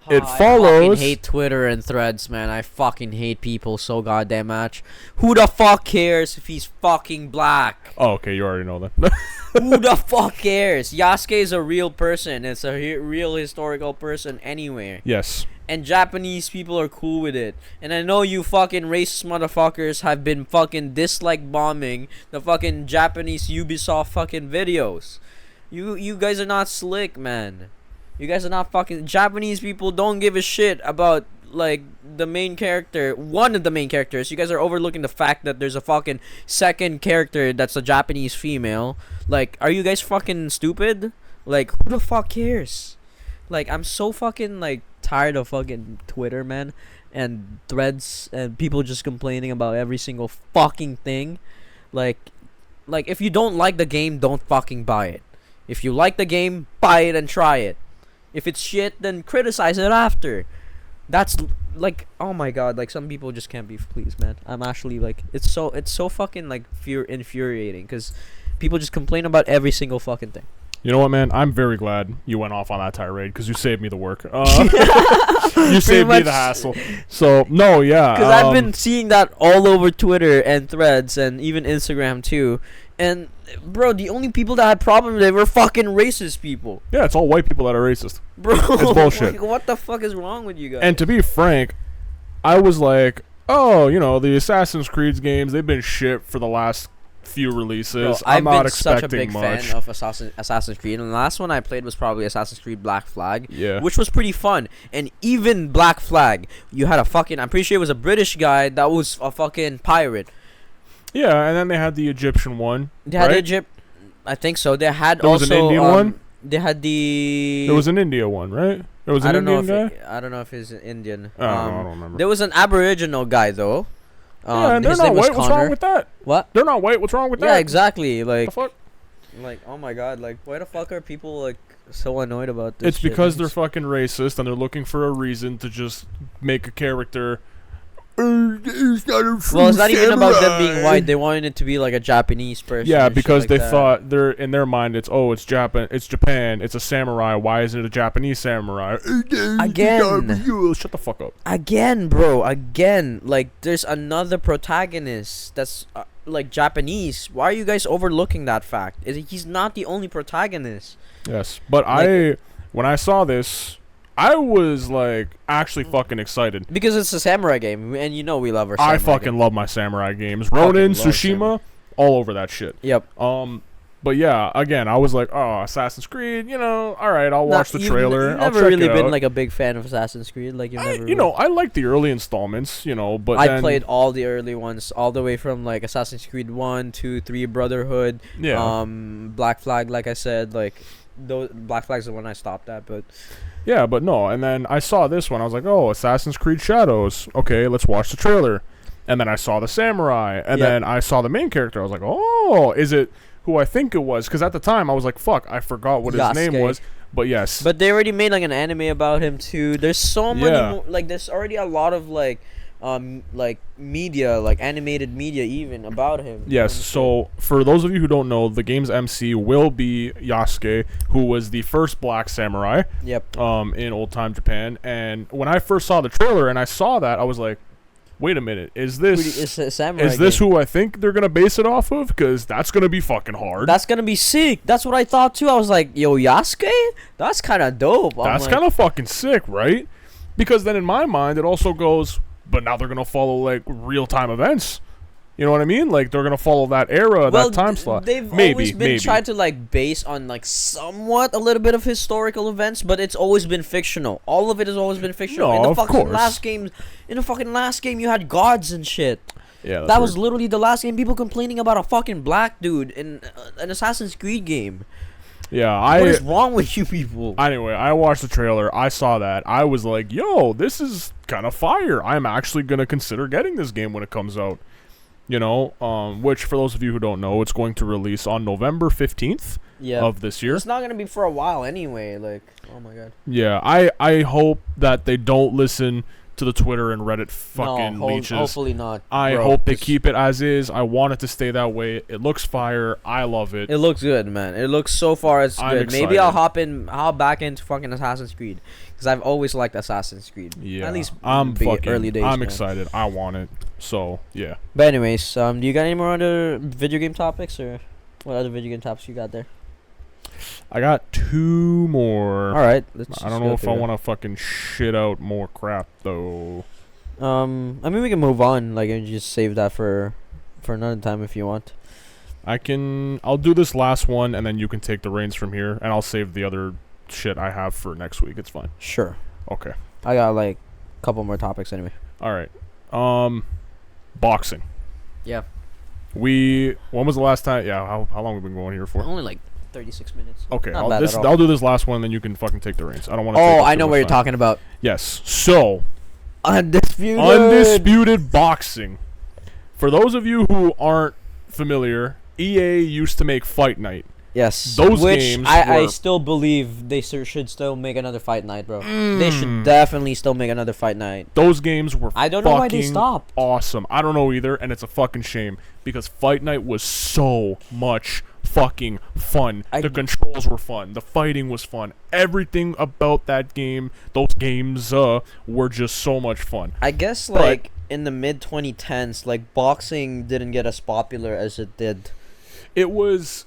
it follows. I fucking hate Twitter and Threads, man. I fucking hate people so goddamn much. Who the fuck cares if he's fucking black? Oh, okay, you already know that. Who the fuck cares? Yasuke is a real person. It's a real historical person anyway. Yes. And Japanese people are cool with it. And I know you fucking racist motherfuckers have been fucking dislike bombing the fucking Japanese Ubisoft fucking videos. You guys are not slick, man. You guys are not fucking... Japanese people don't give a shit about, like, the main character. One of the main characters. You guys are overlooking the fact that there's a fucking second character that's a Japanese female. Like, are you guys fucking stupid? Like, who the fuck cares? Like, I'm so fucking, like, tired of fucking Twitter, man, and Threads, and people just complaining about every single fucking thing. Like, if you don't like the game, don't fucking buy it. If you like the game, buy it and try it. If it's shit, then criticize it after. That's, like, oh my god, like, some people just can't be pleased, man. I'm actually, like, it's so fucking, like, infuriating, because people just complain about every single fucking thing. You know what, man? I'm very glad you went off on that tirade because you saved me the work. You saved me the hassle. So, no, yeah. Because I've been seeing that all over Twitter and Threads and even Instagram too. And, bro, the only people that had problems with it were fucking racist people. Yeah, it's all white people that are racist. Bro, it's bullshit. Like, what the fuck is wrong with you guys? And to be frank, I was like, oh, you know, the Assassin's Creed games, they've been shit for the last few releases. Bro, I'm not been such a expecting big much. fan of Assassin's Creed, and the last one I played was probably Assassin's Creed Black Flag, which was pretty fun. And even Black Flag, you had a fucking, I'm pretty sure it was a British guy that was a fucking pirate. Yeah, and then they had the Egyptian one. They had Egypt, I think so. They had there also was an Indian one. They had the. There was an India one, right? There was an Indian guy. I don't know if he's Indian. I don't remember. There was an Aboriginal guy though. Yeah, and they're not white. What's wrong with that? What? They're not white. What's wrong with that? Yeah, exactly. Like, the fuck? Like, oh my god, like, why the fuck are people like so annoyed about this? It's because they're fucking racist and they're looking for a reason to just make a character. Well, it's not even about them being white. They wanted it to be like a Japanese person. Yeah, because they thought they're in their mind it's Japan, it's a samurai. Why isn't it a Japanese samurai? Again, shut the fuck up. Again, bro. Again, like there's another protagonist that's like Japanese. Why are you guys overlooking that fact? He's not the only protagonist. Yes, but like, when I saw this, I was like actually fucking excited because it's a samurai game, and you know we love our samurai I fucking love my samurai games. Ronin, Tsushima, all over that shit. Yep. But yeah, again, I was like, oh, Assassin's Creed, you know, all right, I'll watch the trailer. You've I'll never check really it been out. like a big fan of Assassin's Creed. Like you've never. You know, I like the early installments, you know, but I played all the early ones, all the way from like Assassin's Creed 1, 2, 3, Brotherhood. Yeah. Black Flag, like I said, like those Black Flag's the one I stopped at, but. Yeah, but no, and then I saw this one. I was like, oh, Assassin's Creed Shadows. Okay, let's watch the trailer. And then I saw the samurai, and then I saw the main character. I was like, oh, is it who I think it was? Because at the time, I was like, fuck, I forgot what his name was. But yes. But they already made like an anime about him too. There's so many like there's already a lot of like media, like animated media even about him. Yes, so for those of you who don't know, the game's MC will be Yasuke, who was the first black samurai. Yep. In old time Japan. And when I first saw the trailer and I saw that, I was like, wait a minute, is this who I think they're gonna base it off of? Because that's gonna be fucking hard. That's gonna be sick. That's what I thought too. I was like, yo, Yasuke? That's kind of dope. That's kind of fucking sick, right? Because then in my mind, it also goes, but now they're gonna follow like real time events. You know what I mean? Like they're gonna follow that era, that time slot. They've always been trying to like base on like somewhat a little bit of historical events, but it's always been fictional. All of it has always been fictional. No, in the of fucking course. last game, you had gods and shit. Yeah, that was literally the last game. People complaining about a fucking black dude in an Assassin's Creed game. Yeah, what is wrong with you people? Anyway, I watched the trailer. I saw that. I was like, yo, this is kind of fire. I'm actually gonna consider getting this game when it comes out. You know, which for those of you who don't know, it's going to release on November 15th of this year. It's not going to be for a while anyway. Like, oh my god. Yeah, I hope that they don't listen to the Twitter and Reddit fucking leeches. Hopefully not. I hope they keep it as is. I want it to stay that way. It looks fire. I love it. It looks good, man. It looks so far it's good. Excited. Maybe I'll hop back into fucking Assassin's Creed because I've always liked Assassin's Creed. Yeah, at least early days. I'm excited. I want it. So yeah. But anyways, do you got any more other video game topics, or what other video game topics you got there? I got 2 more. All right, I don't know if I want to fucking shit out more crap though. I mean we can move on, like, and just save that for another time if you want. I'll do this last one and then you can take the reins from here, and I'll save the other shit I have for next week. It's fine. Sure. Okay. I got like a couple more topics anyway. All right. Boxing. Yeah. When was the last time? Yeah. How long have we been going here for? Only like 36 minutes. Okay. I'll do this last one, and then you can fucking take the reins. I don't want to. Oh, I know what you're talking about. Yes. So. Undisputed boxing. For those of you who aren't familiar, EA used to make Fight Night. Yes. Those games I still believe they should still make another Fight Night, bro. They should definitely still make another Fight Night. Those games were I don't know why they stopped. Awesome. I don't know either, and it's a fucking shame because Fight Night was so much fucking fun. The controls were fun. The fighting was fun. Everything about that game, those games were just so much fun. I guess like in the mid 2010s, like boxing didn't get as popular as it did. It was,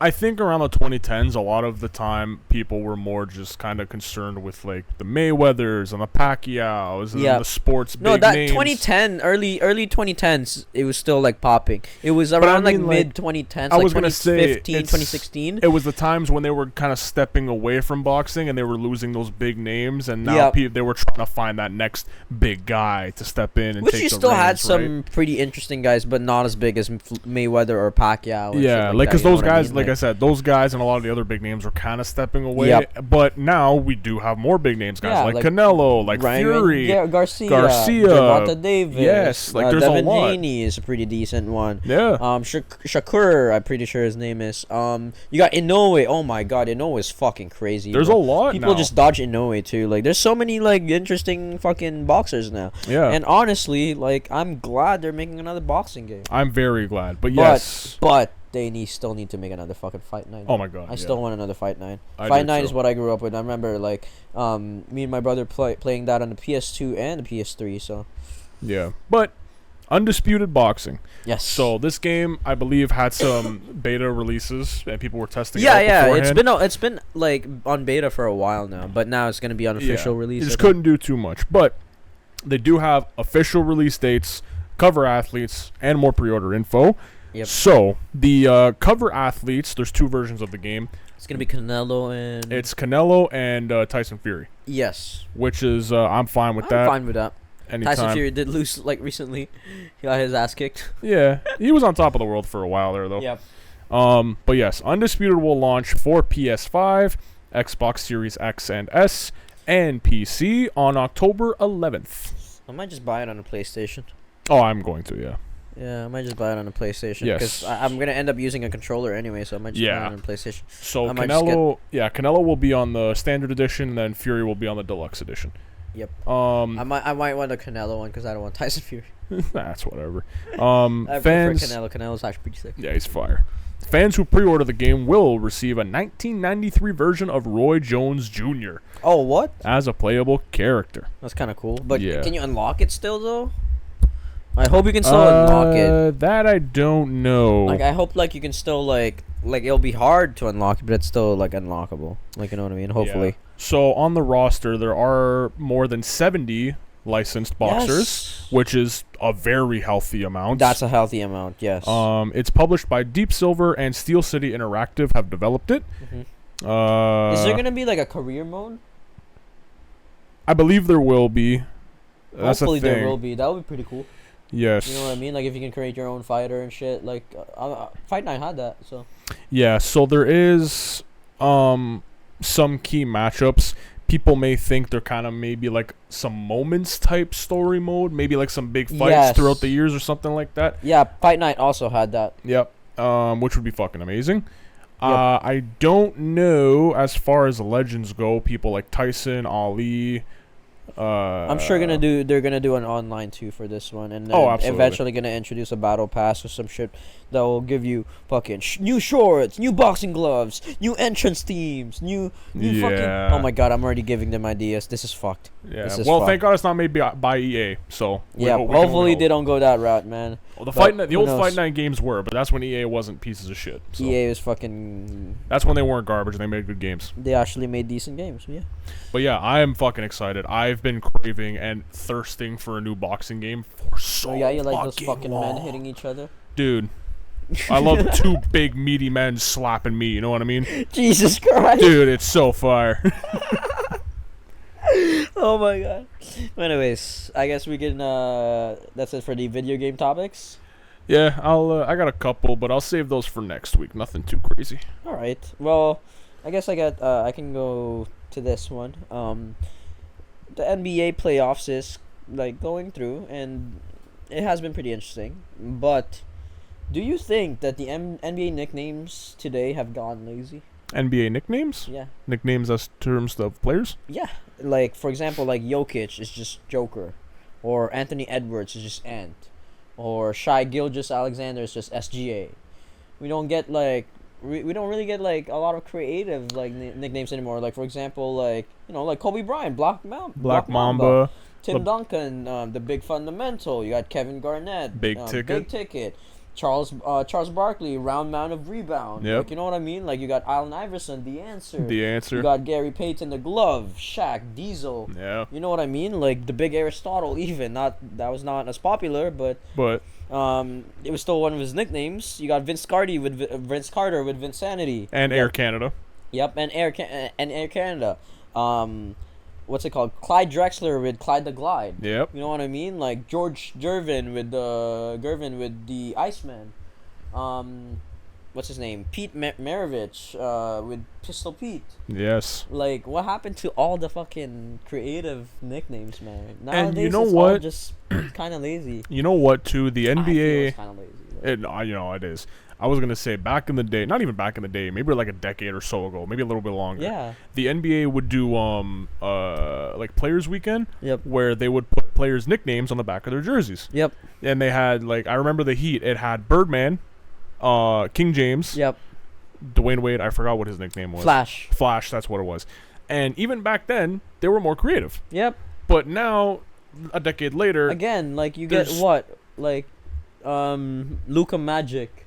I think around the 2010s, a lot of the time people were more just kind of concerned with like the Mayweathers and the Pacquiaos and the sports big names. 2010, early 2010s, it was still like popping. It was around like mid 2010s, I like was gonna say 2016. It was the times when they were kind of stepping away from boxing and they were losing those big names, and now they were trying to find that next big guy to step in and take the reins. Which you still had some pretty interesting guys, but not as big as Mayweather or Pacquiao. Yeah, like because those guys, like I said, those guys and a lot of the other big names were kind of stepping away. But now we do have more big names, guys like Canelo, like Fury, Garcia, Gervonta Davis. Yes, like there's Devin a lot. Haney is a pretty decent one. Yeah. Shakur, I'm pretty sure his name is. You got Inoue. Oh my God, Inoue is fucking crazy. There's a lot. People just dodge Inoue too. Like there's so many like interesting fucking boxers now. Yeah. And honestly, like I'm glad they're making another boxing game. I'm very glad. But yes. But they still need to make another fucking Fight Night. Oh my God. I still want another Fight Night. Fight Night is what I grew up with. I remember like me and my brother playing that on the PS2 and the PS3. So. Yeah, but Undisputed Boxing. Yes. So this game, I believe, had some beta releases and people were testing it out beforehand. It's been like on beta for a while now, but now it's gonna be on official release. You just couldn't do too much, but they do have official release dates, cover athletes, and more pre-order info. Yep. So the cover athletes. There's 2 versions of the game. It's gonna be Canelo and. It's Canelo and Tyson Fury. Yes. Which is I'm fine with that. I'm fine with that. Anytime. Tyson Fury did lose like recently. He got his ass kicked. Yeah, he was on top of the world for a while there though. Yep. But yes, Undisputed will launch for PS5, Xbox Series X and S, and PC on October 11th. I might just buy it on a PlayStation. Oh, I'm going to, yeah. Yeah, I might just buy it on a PlayStation. Yes. Because I'm going to end up using a controller anyway, so I might just buy it on a PlayStation. So Canelo will be on the standard edition, and then Fury will be on the deluxe edition. Yep. I might want the Canelo one because I don't want Tyson Fury. That's whatever. I fans, prefer Canelo. Canelo's actually pretty sick. Yeah, he's fire. Fans who pre-order the game will receive a 1993 version of Roy Jones Jr. Oh, what? As a playable character. That's kind of cool. But Yeah. can you unlock it still, though? I hope you can still unlock it. That I don't know. Like, I hope, like, you can still, like it'll be hard to unlock it, but it's still, like, unlockable. Like, you know what I mean? Hopefully. Yeah. So, on the roster, there are more than 70 licensed boxers, which is a very healthy amount. That's a healthy amount, yes. It's published by Deep Silver and Steel City Interactive have developed it. Mm-hmm. Is there going to be, like, a career mode? I believe there will be. That's Hopefully a thing. there will be. That would be pretty cool. Yes. You know what I mean? Like, if you can create your own fighter and shit. Like, Fight Night had that, so. Yeah, so there is some key matchups. People may think they're kind of maybe like some moments type story mode. Maybe like some big fights throughout the years or something like that. Yeah, Fight Night also had that. Yep. Which would be fucking amazing. Yep. I don't know as far as legends go. People like Tyson, Ali. I'm sure they're gonna do an online too for this one, and then absolutely. eventually gonna introduce a battle pass or some shit that will give you fucking new shorts, new boxing gloves, new entrance themes, new fucking. Oh my god, I'm already giving them ideas. This is fucked. Yeah. Well, thank God it's not made by EA. So yeah, hopefully they don't go that route, man. Well, the old Fight Night games were, but that's when EA wasn't pieces of shit. So. EA was fucking. That's when they weren't garbage. They made good games. They actually made decent games. Yeah. But yeah, I am fucking excited. I've been craving and thirsting for a new boxing game for so long. Oh yeah, you like those fucking men hitting each other? Dude, I love 2 big meaty men slapping me, you know what I mean? Jesus Christ. Dude, it's so fire. Oh my god. Anyways, I guess we can that's it for the video game topics. Yeah, I got a couple, but I'll save those for next week. Nothing too crazy. All right. Well, I guess I can go to this one. The NBA playoffs is like going through, and it has been pretty interesting. But do you think that the NBA nicknames today have gone lazy? NBA nicknames? Yeah. Nicknames as terms of players? Yeah. Like, for example, like Jokic is just Joker, or Anthony Edwards is just Ant, or Shai Gilgeous-Alexander is just SGA. We don't get like we don't really get like a lot of creative like nicknames anymore. Like, for example, like, you know, like Kobe Bryant, Black Mamba. Tim Duncan, the Big Fundamental. You got Kevin Garnett, Big Ticket. Charles Barkley, round mound of rebound. Yep. Like, you know what I mean? Like, you got Allen Iverson, the answer. You got Gary Payton, the glove. Shaq, Diesel. Yeah. You know what I mean? Like the big Aristotle, even that was not as popular, but it was still one of his nicknames. You got Vince Carter with Vinsanity. And Air Canada. Yep, and Air Canada. What's it called? Clyde Drexler with Clyde the Glide. Yep. You know what I mean? Like George Gervin with the Iceman. What's his name? Pete Maravich with Pistol Pete. Yes. Like, what happened to all the fucking creative nicknames, man? Nowadays, and you know it's what? all just kind of lazy. You know what? Too, the NBA. It's kind of lazy. It is. I was gonna say back in the day, not even back in the day, maybe like a decade or so ago, maybe a little bit longer. Yeah. The NBA would do like Players Weekend. Yep. Where they would put players' nicknames on the back of their jerseys. Yep. And they had like, I remember the Heat. It had Birdman, King James. Yep. Dwayne Wade. I forgot what his nickname was. Flash. That's what it was. And even back then, they were more creative. Yep. But now, a decade later, again, like you get what, like, Luka Magic.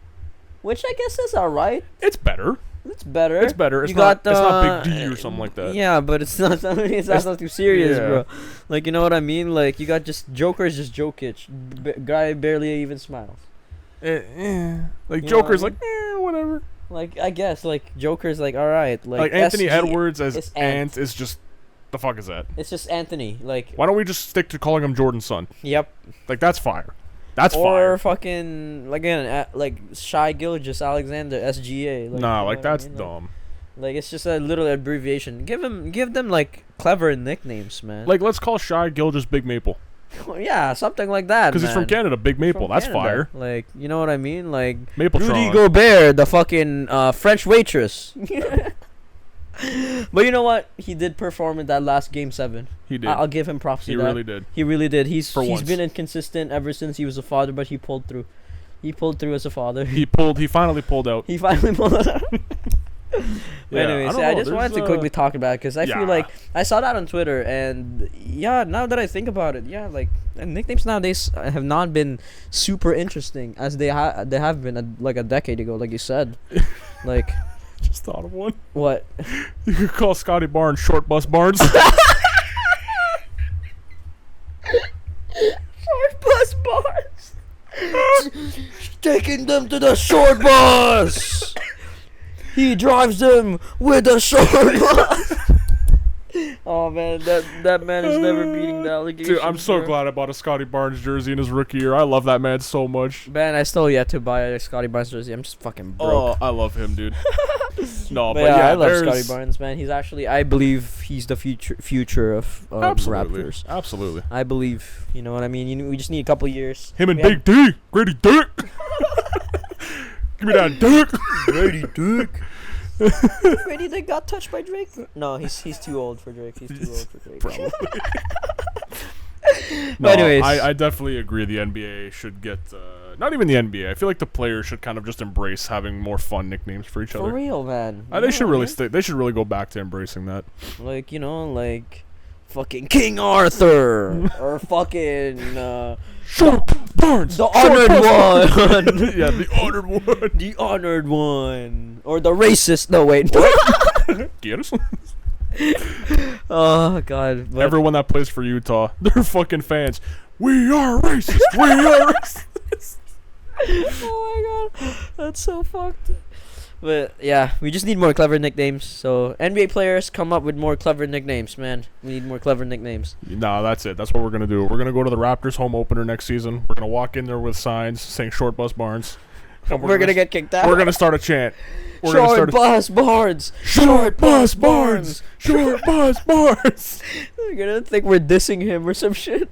Which I guess is alright. It's better. It's better. It's not Big D or something like that. Yeah, but it's not not too serious, bro. Like, you know what I mean? Like, you got just Joker is just Jokic. Guy barely even smiles. Like You know Joker's what I whatever. Like, I guess, like, Joker's like, alright. Like Anthony SG Edwards as is Ant is just, the fuck is that? It's just Anthony. Like, Why don't we just stick to calling him Jordan's son? yep. Like, that's fire. That's Or fire. fucking, like, again, like, Shy Gilgis Alexander, SGA. Like, Nah, you know like, what I that's mean? dumb. Like, it's just a little abbreviation. Give them, like, clever nicknames, man. Like, let's call Shy Gilgis Big Maple. Yeah, something like that, Because he's from Canada, Big Maple. From That's Canada. fire. Like, you know what I mean? Like, Maple Rudy Gobert, the fucking French waitress. But you know what? He did perform in that last Game 7. He did. I'll give him props to that. He really did. He really did. He's once. been inconsistent ever since he was a father, but he pulled through. He pulled through as a father. He finally pulled out. He finally pulled it out. Yeah, Anyways, I I don't just know, wanted to there's, quickly talk about it because I yeah. feel like I saw that on Twitter, and yeah, now that I think about it, yeah, like nicknames nowadays have not been super interesting as they have been like a decade ago, like you said. Like, Just thought of one. what? You could call Scotty Barnes Short Bus Barnes. Short bus bars. Taking them to the short bus. He drives them with a short bus. Oh man, that man is never beating the allegation. Dude, I'm so bro. glad I bought a Scotty Barnes jersey in his rookie year. I love that man so much. Man, I still yet to buy a Scotty Barnes jersey. I'm just fucking broke. Oh, I love him, dude. No, But but yeah, I love there's Scotty Barnes, man. He's actually, I believe he's the future of absolutely, Raptors. absolutely. I believe, you know what I mean. We just need a couple years. Him and We Big D, Grady Dick. Give me that dick. Grady Dick. Grady Dick got touched by Drake. No, he's too old for Drake. He's too old for Drake. Probably. But No, anyways, I definitely agree. The NBA should get, not even the NBA. I feel like the players should kind of just embrace having more fun nicknames for each for other. real, man. You They know should what I really mean? stay. They should really go back to embracing that. Like, you know, like fucking King Arthur or fucking Short Barnes, the Short honored Barnes. one. Yeah, the honored one. The honored one. Or the racist. No, wait. Get us. Oh, God. But Everyone that plays for Utah, they're fucking fans. We are racist. We are racist. oh, my God. That's so fucked. But, yeah, we just need more clever nicknames. So, NBA players, come up with more clever nicknames, man. We need more clever nicknames. No, that's it. That's what we're gonna do. We're gonna go to the Raptors home opener next season. We're gonna walk in there with signs saying "Short Bus Barnes." And We're gonna get kicked out. We're gonna start a chant. We're Short Bus Barnes. Short Bus Barnes. Short Bus Barnes. They're gonna think we're dissing him or some shit.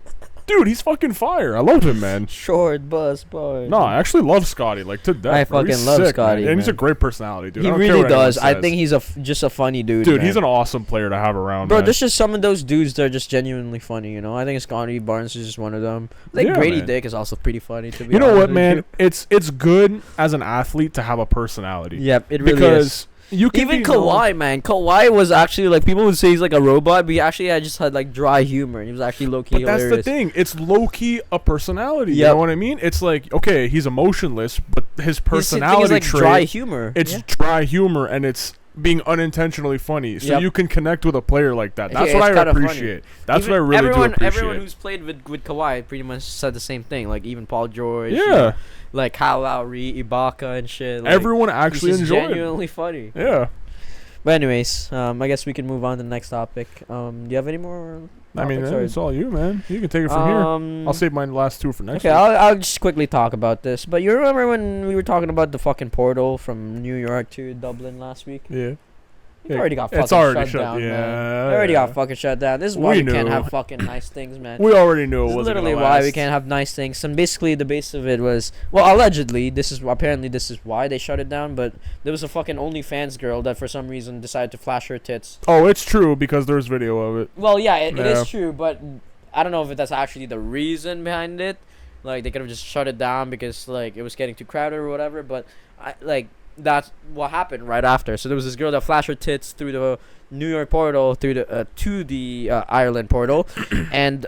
Dude, he's fucking fire. I love him, man. Short Bus Barnes. No, I actually love Scotty. Like to death. I bro. He's fucking love sick, Scotty, man. And he's a man. great personality, dude. He I don't care really what anyone does. I says. think he's just a funny dude. Dude, man. he's an awesome player to have around. Bro, man. there's just some of those dudes that are just genuinely funny, you know? I think Scotty Barnes is just one of them. I think Yeah, Grady man. Dick is also pretty funny, to be You know honest what, with man? you. It's good as an athlete to have a personality. Yep, it really Because is. you can Even be known- Kawhi, man. Kawhi was actually, like, people would say he's like a robot, but he actually just had, like, dry humor. He was actually low-key But that's hilarious. the thing. It's low-key a personality. You Yep. know what I mean? It's like, okay, he's emotionless, but his His personality thing is, like, trait, dry humor. it's Yeah. dry humor, and it's being unintentionally funny. So Yep. you can connect with a player like that. That's Yeah, what it's I kinda funny. appreciate. That's Even what I really everyone, do appreciate. Everyone who's played with Kawhi pretty much said the same thing. Like, even Paul George. you Yeah. know, like, Kyle Lowry, Ibaka, and shit. Like, Everyone he's actually just enjoyed it. genuinely funny. Yeah. But anyways, I guess we can move on to the next topic. Do you have any more I mean, topics, or- it's all you, man. You can take it from here. I'll save my last two for next Okay, week. I'll just quickly talk about this. But you remember when we were talking about the fucking portal from New York to Dublin last week? Yeah. It already got fucking It's already shut shut. down, Yeah. man. It already got fucking shut down. This is why We we can't knew. have fucking nice things, man. We already knew it This is wasn't literally gonna why we last. can't have nice things. And basically, the base of it was, well, allegedly, this is why they shut it down. But there was a fucking OnlyFans girl that for some reason decided to flash her tits. Oh, it's true because there's video of it. Well, yeah, it Yeah. is true, but I don't know if that's actually the reason behind it. Like, they could have just shut it down because, like, it was getting too crowded or whatever. But that's what happened right after. So there was this girl that flashed her tits through the New York portal to the Ireland portal, and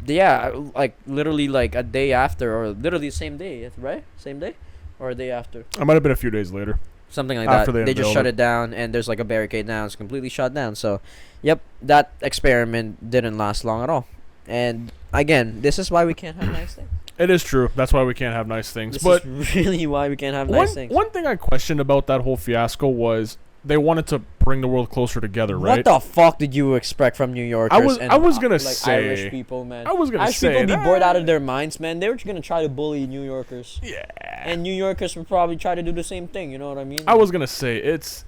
yeah, like literally like a day after, or literally the same day, right? Same day, or a day after, It might have been a few days later. something like After that. they They just unveiled shut it. it down, and there's like a barricade now. It's completely shut down. So, yep, that experiment didn't last long at all. And again, this is why we can't have nice things. It is true. That's why we can't have nice things. This but is really why we can't have nice things. One thing I questioned about that whole fiasco was they wanted to bring the world closer together, right? What the fuck did you expect from New Yorkers? I was gonna like say Irish people, man. I was gonna Irish say people be bored out of their minds, man. They were just gonna try to bully New Yorkers. Yeah. And New Yorkers would probably try to do the same thing. You know what I mean? I was gonna say it's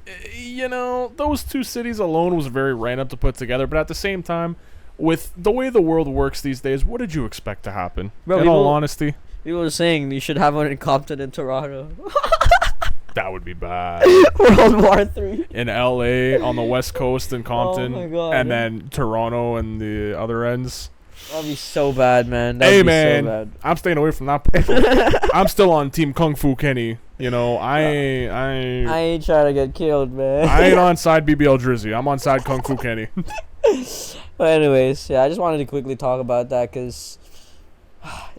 those two cities alone was very random to put together, but at the same time, with the way the world works these days, what did you expect to happen? Bro, in all honesty, people were saying you should have one in Compton and Toronto. that would be bad. World War III. In LA on the West Coast in Compton, Oh my God. and then Toronto and the other ends. That'd be so bad, man. That'd be so bad. I'm staying away from that people. I'm still on Team Kung Fu Kenny. I ain't trying to get killed, man. I ain't on side BBL Drizzy. I'm on side Kung Fu Kenny. But anyways, yeah, I just wanted to quickly talk about that because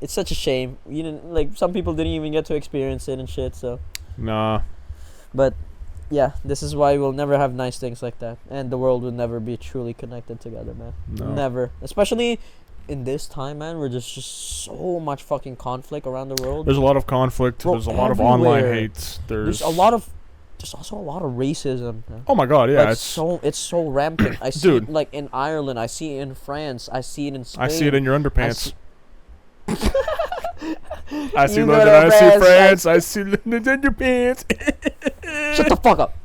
it's such a shame. You didn't some people didn't even get to experience it and shit. So. Nah. But yeah, this is why we'll never have nice things like that, and the world will never be truly connected together, man. No. Never, especially in this time, man, where there's just so much fucking conflict around the world. There's a lot of conflict. Bro, there's a lot of online everywhere. hate. There's also a lot of racism. Man. Oh my God, yeah, it's so rampant. I see Dude. it like in Ireland. I see it in France. I see it in Spain. I see it in your underpants. I see You London. go to I see France, France. I see London in your pants. Shut the fuck up.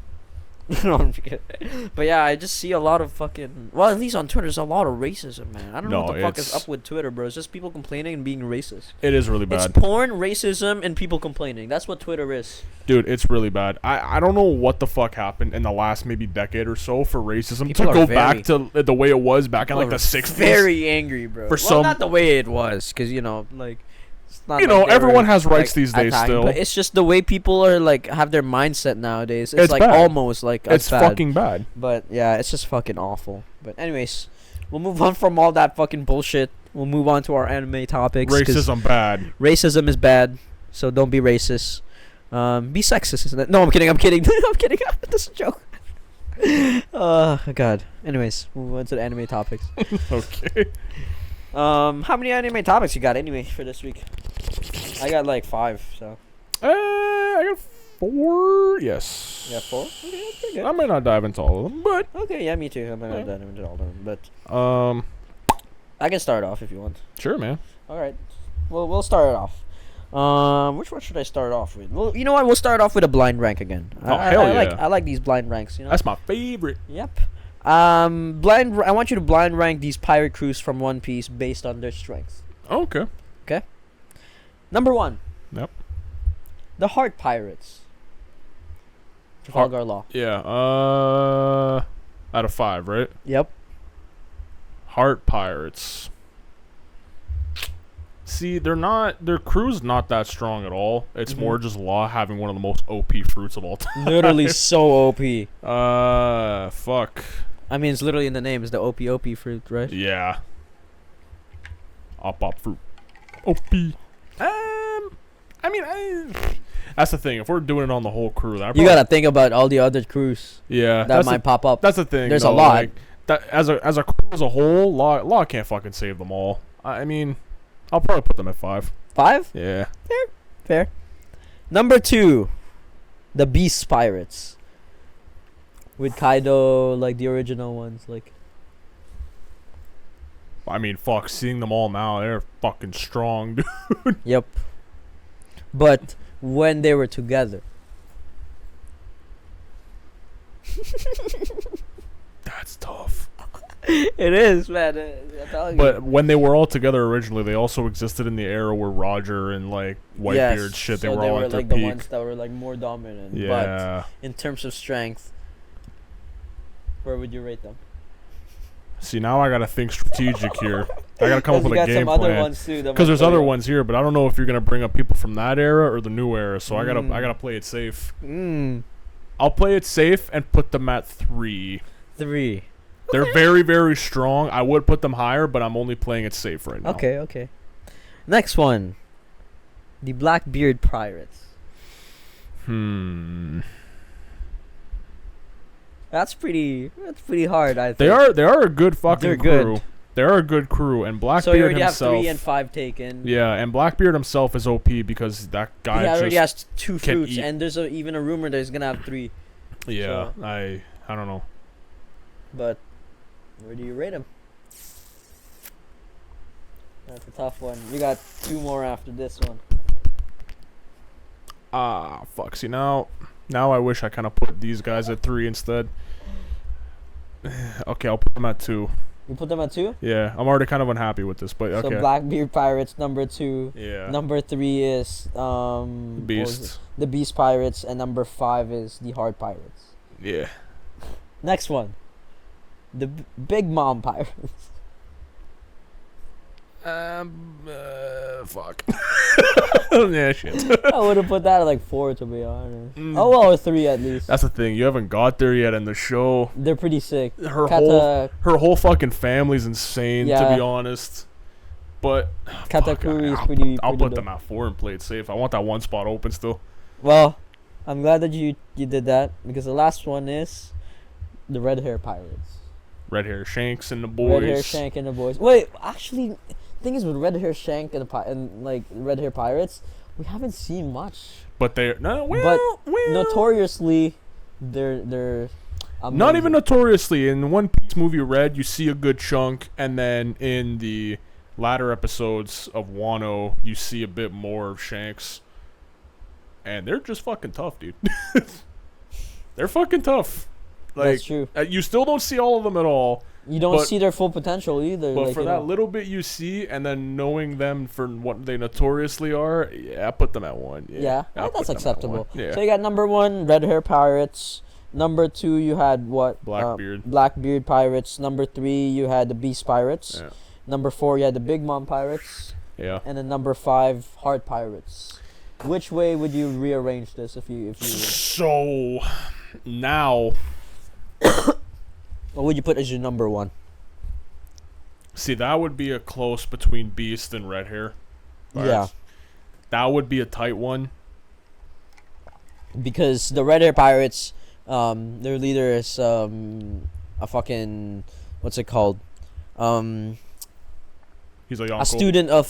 No, I'm just kidding. But yeah, I just see a lot of fucking. Well, at least on Twitter, there's a lot of racism, man. I don't know what the fuck is up with Twitter, bro. It's just people complaining and being racist. It is really bad. It's porn, racism, and people complaining. That's what Twitter is. Dude, it's really bad. I don't know what the fuck happened in the last maybe decade or so for racism People to are go very- back to the way it was back in People like the are 60s. Very angry, bro. For Well, some- not the way it was, because it's not. Like they everyone were, has rights these days attacking, still. But it's just the way people are have their mindset nowadays. It's like bad. almost like It's bad. fucking bad. But yeah, it's just fucking awful. But anyways, we'll move on from all that fucking bullshit. We'll move on to our anime topics. 'cause Racism bad. Racism is bad, so don't be racist. Be sexist, isn't it? No, I'm kidding. I'm kidding. I'm kidding. That's a joke. Oh God. Anyways, we'll move on to the anime topics. Okay. How many anime topics you got anyway for this week? I got like 5. So. I got 4. Yes. You got 4? Okay, that's pretty good. I might not dive into all of them, but Okay, yeah, me too. I might not dive into all of them, but I can start off if you want. sure, man. All right. Well, we'll start it off. Which one should I start off with? Well, you know what? We'll start off with a blind rank again. Oh, hell yeah. I like these blind ranks. You know. That's my favorite. Yep. I want you to blind rank these pirate crews from One Piece based on their strengths. Okay. Number 1. Yep. The Heart Pirates. Trafalgar Law. Yeah. Out of 5, right? Yep. Heart Pirates. See, their crew's not that strong at all. It's more just Law having one of the most OP fruits of all time. Literally so OP. Fuck. I mean, it's literally in the name. It's the OP fruit, right? Yeah. Op fruit. OP. That's the thing. If we're doing it on the whole crew, You gotta think about all the other crews yeah, that might pop up. That's the thing. There's though, a lot. Like, that as a crew as a whole, Law can't fucking save them all. I mean, I'll probably put them at 5. 5? Yeah. Fair. Number 2, the Beast Pirates. With Kaido, like the original ones, like. I mean, fuck. Seeing them all now, they're fucking strong, dude. Yep. But when they were together. That's tough. It is, man. I'm telling you. But when they were all together originally, they also existed in the era where Roger and like Whitebeard shit, they were all at their like the peak. ones that were like more dominant. Yeah. But in terms of strength, where would you rate them? See, now I gotta think strategic here. I gotta come up with a game other plan. ones too. Because there's other ones here, but I don't know if you're gonna bring up people from that era or the new era. So I gotta play it safe. I'll play it safe and put them at 3. 3. They're very, very strong. I would put them higher, but I'm only playing it safe right now. Okay. Next one. The Blackbeard Pirates. That's pretty hard, I think. They are a good fucking They're crew. good. They're a good crew, and Blackbeard so you already himself. have 3 and 5 taken. Yeah, and Blackbeard himself is OP because that guy already has 2 can fruits, eat. and there's even a rumor that he's gonna have 3. Yeah, so. I don't know. But where do you rate him? That's a tough one. We got 2 more after this one. Fuck. See, now I wish I kind of put these guys at 3 instead. Okay, I'll put them at 2. You put them at 2? Yeah, I'm already kind of unhappy with this, but okay. So Blackbeard Pirates number 2. Yeah. Number 3 is Beast. The Beast Pirates, and number 5 is the Hard Pirates. Yeah. Next one, the Big Mom Pirates. Fuck. Yeah, shit. I would have put that at like 4 to be honest. Oh well, or 3 at least. That's the thing. You haven't got there yet in the show. They're pretty sick. Her whole fucking family's insane, Yeah. to be honest. But Katakuri is pretty. I'll pretty put them at 4 and play it safe. I want that one spot open still. Well, I'm glad that you did that, because the last one is the Red Hair Pirates. Red Hair Shanks and the boys. Red Hair Shank and the boys. Wait, actually, thing is with Red Hair Shank and like Red Hair Pirates, we haven't seen much. But they're Notoriously, they're amazing. not even notoriously. In One Piece movie Red, you see a good chunk, and then in the latter episodes of Wano, you see a bit more of Shanks. And they're just fucking tough, dude. They're fucking tough. Like, that's true. You still don't see all of them at all. You don't see their full potential either. But like, for that little bit you see, and then knowing them for what they notoriously are, yeah, I put them at 1. Yeah, I'll that's put them at acceptable. 1. Yeah. So you got number 1, Red Hair Pirates. Number 2, you had what? Blackbeard. Blackbeard Pirates. Number 3, you had the Beast Pirates. Yeah. Number 4, you had the Big Mom Pirates. Yeah. And then number 5, Hard Pirates. Which way would you rearrange this if you? So now, what would you put as your number 1? see, that would be a close between Beast and Red Hair. Yeah. That would be a tight one. Because the Red Hair Pirates, their leader is a fucking, what's it called? He's a Yonko. A student of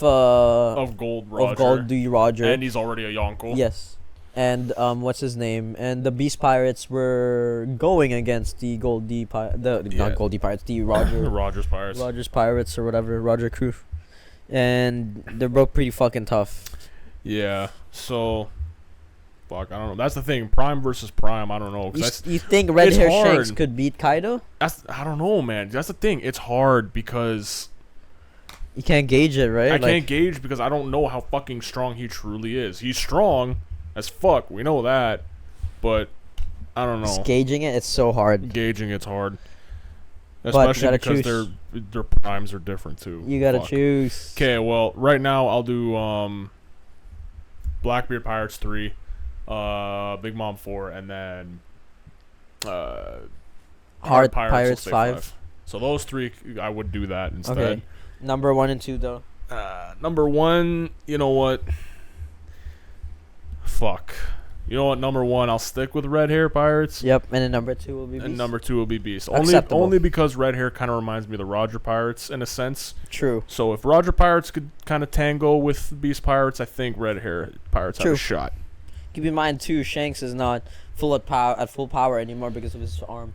Gold Roger. Of Gold D. Roger. And he's already a Yonko. Yes. And what's his name? And the Beast Pirates were going against the Gold D not Gold D Pirates, the Rogers Pirates. Rogers Pirates or whatever, Roger crew. And they're both pretty fucking tough. Yeah. So fuck, I don't know. That's the thing. Prime versus Prime, I don't know. You think Red Hair Shanks could beat Kaido? I don't know, man. That's the thing. It's hard because you can't gauge it, right? I can't gauge because I don't know how fucking strong he truly is. He's strong as fuck. We know that. But I don't know. Just gauging it, it's so hard. Gauging it's hard. Especially because their primes are different too. You gotta choose. Okay, well, right now I'll do Blackbeard Pirates 3, Big Mom 4, and then Hard Pirates 5. So those 3, I would do that instead. Okay. Number 1 and 2 though. Number 1, you know what? Fuck. You know what? Number 1, I'll stick with Red Hair Pirates. Yep, and then number 2 will be Beast. And number 2 will be Beast. Only because Red Hair kind of reminds me of the Roger Pirates in a sense. True. So if Roger Pirates could kind of tango with Beast Pirates, I think Red Hair Pirates have a shot. Keep in mind too, Shanks is not at full power anymore because of his arm.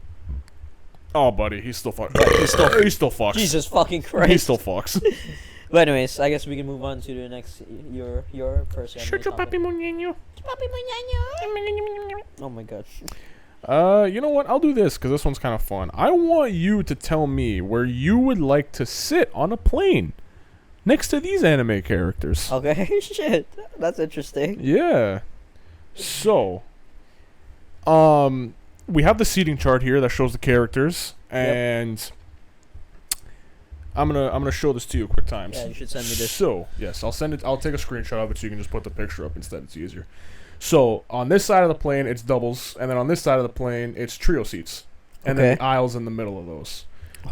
Oh, buddy, he's still fucking. He still fucks. Jesus fucking Christ. He still fucks. But anyways, I guess we can move on to the next your first. Shut your papi muñeño. Oh my god. You know what? I'll do this because this one's kind of fun. I want you to tell me where you would like to sit on a plane next to these anime characters. Okay, shit, that's interesting. Yeah. So, we have the seating chart here that shows the characters, and I'm gonna show this to you quick times. Yeah, you should send me this. So yes, I'll send it. I'll take a screenshot of it so you can just put the picture up instead. It's easier. So on this side of the plane, it's doubles, and then on this side of the plane, it's trio seats, and then the aisles in the middle of those.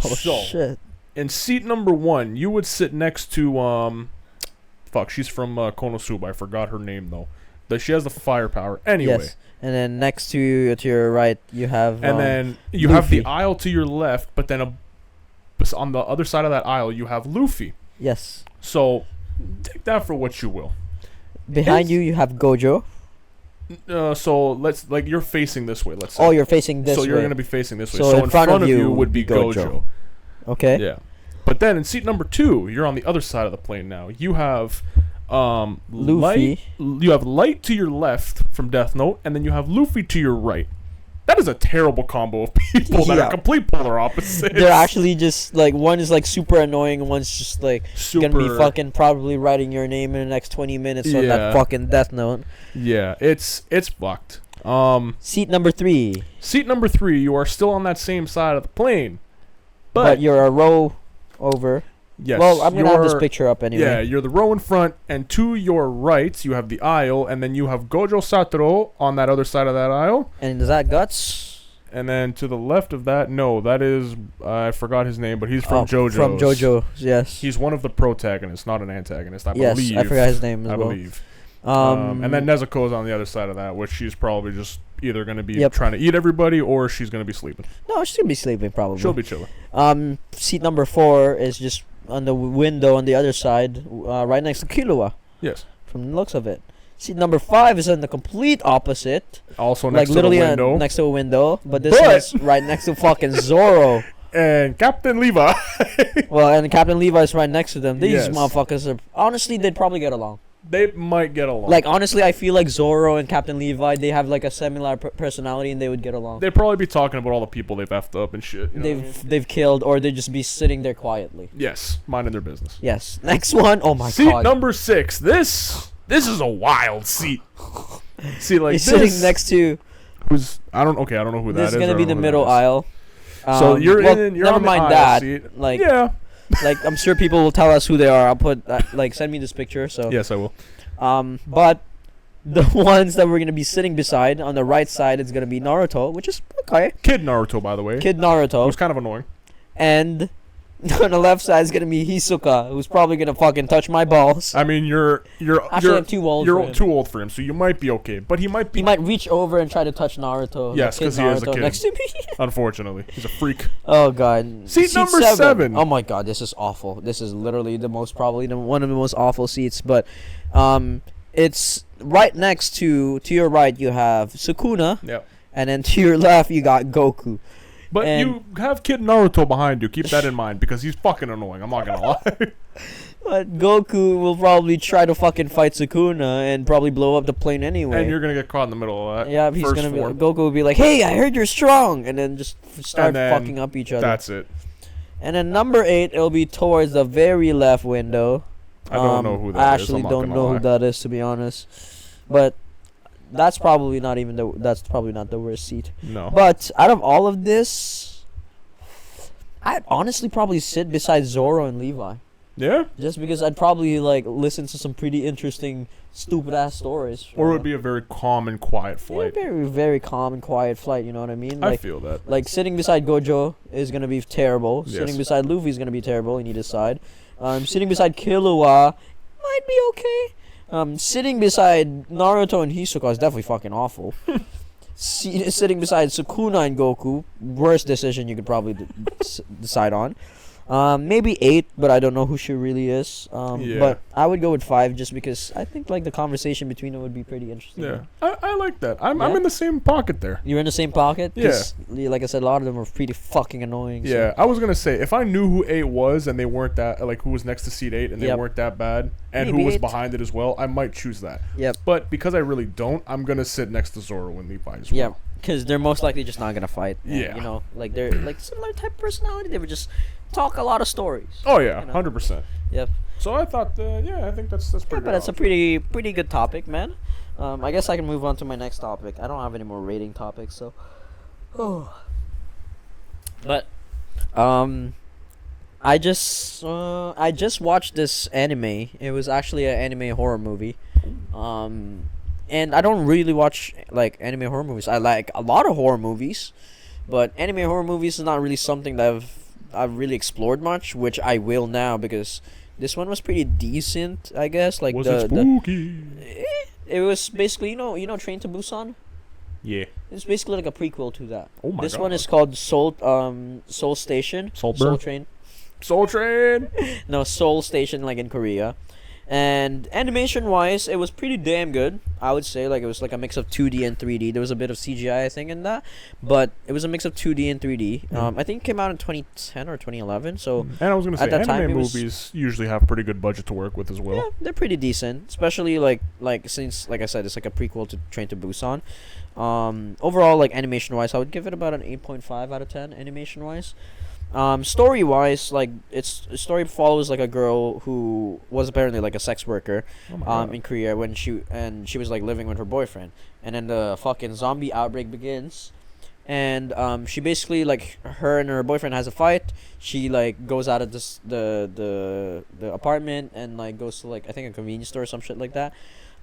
Oh shit! In seat number 1, you would sit next to fuck. She's from Konosuba. I forgot her name though. But she has the firepower. Anyway. Yes. And then next to your right, you have. And then you Luffy. have the aisle to your left, but then on the other side of that aisle, you have Luffy. Yes. So take that for what you will. Behind you have Gojo. So let's you're facing this way. Let's say. Oh, you're facing this way. So you're gonna be facing this way. So So in front of you would be Gojo. Okay. Yeah. But then in seat number 2, you're on the other side of the plane now. You have Luffy. You have Light to your left from Death Note, and then you have Luffy to your right. That is a terrible combo of people that are complete polar opposites. They're actually just like, one is like super annoying, and one's just like gonna be fucking probably writing your name in the next 20 minutes on that fucking Death Note. Yeah, it's fucked. Seat number 3. Seat number 3, you are still on that same side of the plane, but you're a row over. Yes. Well, I'm gonna have this picture up anyway. Yeah, you're the row in front, and to your right, you have the aisle, and then you have Gojo Satoru on that other side of that aisle. And is that Guts? And then to the left of that, no, that is, I forgot his name, but he's from JoJo's. From JoJo, yes. He's one of the protagonists, not an antagonist, I believe. Yes, I forgot his name as well. I believe. And then Nezuko's on the other side of that, which she's probably just either going to be trying to eat everybody, or she's going to be sleeping. No, she's going to be sleeping, probably. She'll be chilling. Seat number 4 is just on the window on the other side, right next to Killua. Yes. From the looks of it. Seat number 5 is on the complete opposite. Also next to the window. Next to a window, but this one's right next to fucking Zoro. And Captain Levi. Well, and Captain Levi's right next to them. These motherfuckers are, honestly, they'd probably get along. They might get along. Like, honestly, I feel like Zoro and Captain Levi, they have like a similar personality, and they would get along. They'd probably be talking about all the people they've effed up and shit. They've killed, or they'd just be sitting there quietly. Yes, minding their business. Yes. Next one. Oh my god. Seat number 6. This is a wild seat. See, like he's sitting next to. I don't know who that is. This is gonna be the middle aisle. So you're never on mind the that. Seat. Like, yeah. Like, I'm sure people will tell us who they are. I'll put like, send me this picture. So yes, I will. But the ones that we're gonna be sitting beside on the right side is gonna be Naruto, which is okay. Kid Naruto, by the way. Kid Naruto. It was kind of annoying. And on the left side is gonna be Hisoka, who's probably gonna fucking touch my balls. I mean, you're I'm too old. You're too old for him, so you might be okay. But he might be. He might reach over and try to touch Naruto. Yes, because he is a kid next to me. Unfortunately, he's a freak. Oh god. Seat number 7. Oh my god, this is awful. This is literally one of the most awful seats. But, it's right next to your right you have Sukuna. Yep. And then to your left you got Goku. But you have Kid Naruto behind you. Keep that in mind, because he's fucking annoying. I'm not gonna lie. But Goku will probably try to fucking fight Sukuna and probably blow up the plane anyway. And you're gonna get caught in the middle of that. Yeah, Goku will be like, "Hey, I heard you're strong," and then just start fucking up each other. That's it. And then number 8, it'll be towards the very left window. I don't know who that is. I actually don't know who that is, to be honest. But that's probably not the worst seat. No. But out of all of this, I'd honestly probably sit beside Zoro and Levi. Yeah? Just because I'd probably like listen to some pretty interesting stupid ass stories. Or it would be a very calm and quiet flight. Yeah, very, very calm and quiet flight, you know what I mean? I feel that. Like sitting beside Gojo is gonna be terrible. Yes. Sitting beside Luffy is gonna be terrible, you need to decide. Sitting beside Killua might be okay. Sitting beside Naruto and Hisoka is definitely fucking awful. Sitting beside Sukuna and Goku, worst decision you could probably decide on. Maybe 8, but I don't know who she really is. But I would go with 5 just because I think like the conversation between them would be pretty interesting. Yeah, I like that. I'm in the same pocket there. You're in the same pocket? Yeah. Like I said, a lot of them are pretty fucking annoying. Yeah, so. I was gonna say if I knew who 8 was and they weren't that who was next to seat 8 and they weren't that bad and Maybe who was 8. behind it as well, I might choose that. Yep. But because I really don't, I'm gonna sit next to Zoro and Levi as well. Yeah. Because they're most likely just not gonna fight. And, Yeah. You know, like they're like similar type of personality. They would just talk a lot of stories. Oh yeah, you know? 100%. Yep. So I thought, I think that's pretty good. But that's a pretty good topic, man. I guess I can move on to my next topic. I don't have any more rating topics, so. Oh. But, I just watched this anime. It was actually an anime horror movie. And I don't really watch like anime horror movies. I like a lot of horror movies, but anime horror movies is not really something that I've really explored much, which I will now because this one was pretty decent, I guess. Like was it spooky? It was basically you know Train to Busan. Yeah. It's basically like a prequel to that. Oh my This God. one is called Soul Station. Soul Train. Soul Train. No, Seoul Station, like in Korea. And animation wise, it was pretty damn good. I would say like it was like a mix of 2D and 3D. There was a bit of CGI I think in that, but it was a mix of 2D and 3D. I think it came out in 2010 or 2011. So And I was gonna say, at that time, anime it was- movies usually have pretty good budget to work with as well. yeah, they're pretty decent. Especially like since like I said, it's like a prequel to Train to Busan. Overall, like animation wise, I would give it about an 8.5 out of 10 animation wise. Story wise, like its story follows like a girl who was apparently like a sex worker Oh my God. in Korea when she was like living with her boyfriend, and then the fucking zombie outbreak begins, and she basically like her and her boyfriend has a fight. She like goes out of the apartment and like goes to like I think a convenience store or some shit like that.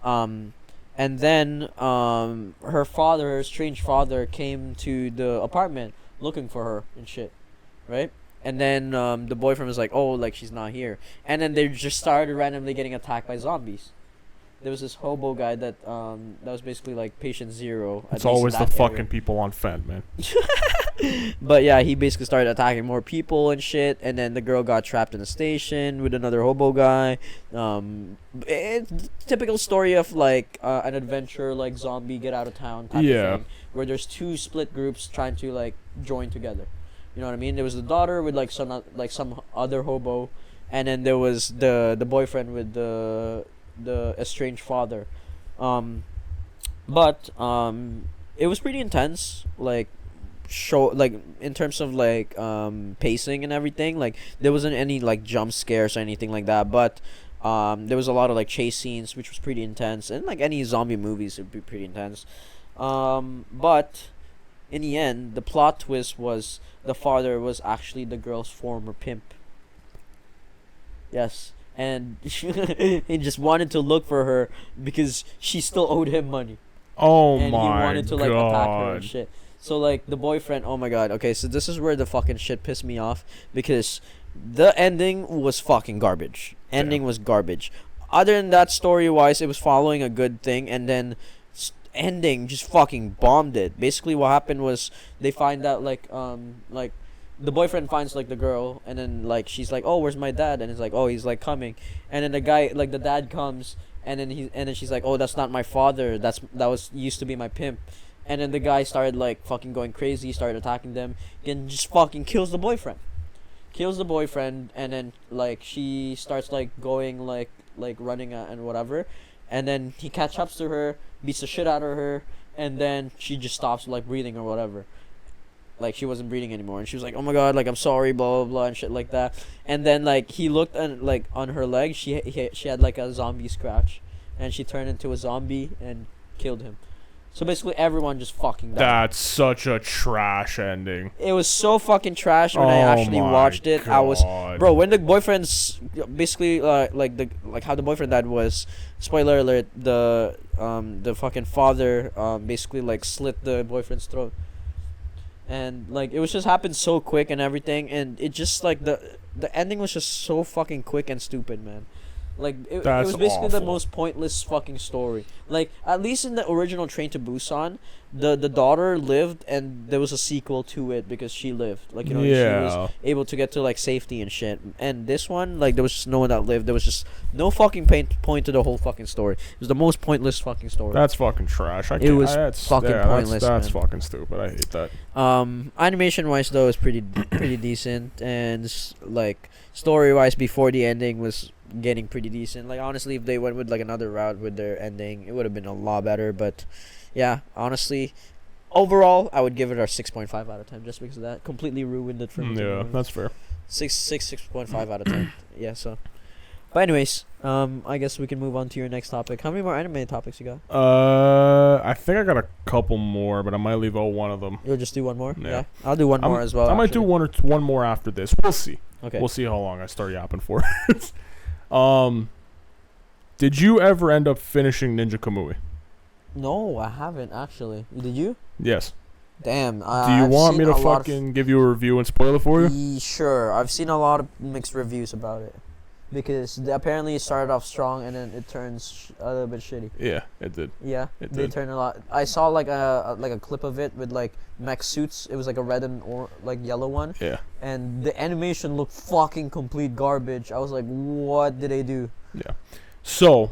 And then her father, her strange father, came to the apartment looking for her and shit, right? And then the boyfriend was like, oh, like she's not here. And then they just started randomly getting attacked by zombies. There was this hobo guy that was basically like patient zero. It's always the fucking people on Fent, man. But yeah, he basically started attacking more people and shit, and then the girl got trapped in a station with another hobo guy. It's typical story of like an adventure, like zombie get out of town type of thing, where there's two split groups trying to like join together. You know what I mean? There was the daughter with like some other hobo, and then there was the boyfriend with the estranged father. But it was pretty intense, like in terms of like pacing and everything. Like there wasn't any like jump scares or anything like that, but there was a lot of like chase scenes, which was pretty intense, and like any zombie movies would be pretty intense. But in the end, the plot twist was the father was actually the girl's former pimp. Yes. And he just wanted to look for her because she still owed him money. Oh And my he wanted to like attack her and God. shit. So like the boyfriend, oh my God. Okay, so this is where the fucking shit pissed me off, because the ending was fucking garbage. Ending was garbage. Other than that, story wise, it was following a good thing, and then ending just fucking bombed it. Basically, what happened was they find out like the boyfriend finds like the girl, and then like she's like, oh, where's my dad? And it's like, oh, he's like coming, and then the guy, like the dad comes, and then she's like, oh, that's not my father, that was used to be my pimp. And then the guy started like fucking going crazy, started attacking them, and just fucking kills the boyfriend, and then like she starts like going like running and whatever, and then he catch up to her, beats the shit out of her, and then she just stops like breathing or whatever. Like she wasn't breathing anymore, and she was like, oh my God, like I'm sorry, blah blah blah and shit like that. And then like he looked and like on her leg, she had like a zombie scratch, and she turned into a zombie and killed him. So basically everyone just fucking died. That's such a trash ending. It was so fucking trash when I actually watched it. God. I was, bro, when the boyfriend's basically like how the boyfriend died was, spoiler alert, the fucking father basically like slit the boyfriend's throat. And like it was just happened so quick and everything, and it just like the ending was just so fucking quick and stupid, man. Like it was basically the most pointless fucking story. Like at least in the original Train to Busan, the daughter lived, and there was a sequel to it because she lived. Like, you know, she was able to get to like safety and shit. And this one, like there was just no one that lived. There was just no fucking point to the whole fucking story. It was the most pointless fucking story. That's fucking trash. It was fucking pointless. That's man. fucking stupid. I hate that. Animation wise though is pretty decent, and like story wise before the ending was getting pretty decent. Like honestly, if they went with like another route with their ending, it would have been a lot better. But yeah, honestly, overall I would give it a 6.5 out of 10 just because of that. Completely ruined it for me. Yeah, that's fair. 6.5 out of 10. Yeah, so but anyways, I guess we can move on to your next topic. How many more anime topics you got? I think I got a couple more, but I might leave out one of them. You'll just do one more? Yeah. I'll do one more as well. I might do one more after this. We'll see. Okay. We'll see how long I start yapping for. Did you ever end up finishing Ninja Kamui? No, I haven't actually. Did you? Yes. Damn. Do you want me to fucking give you a review and spoil it for you? Sure. I've seen a lot of mixed reviews about it. because apparently it started off strong and then it turns a little bit shitty. Yeah, it did. Yeah, It they did. turn a lot. I saw like a clip of it with like mech suits. It was like a red and like yellow one, Yeah. and the animation looked fucking complete garbage. I was like, what did they do? Yeah. So,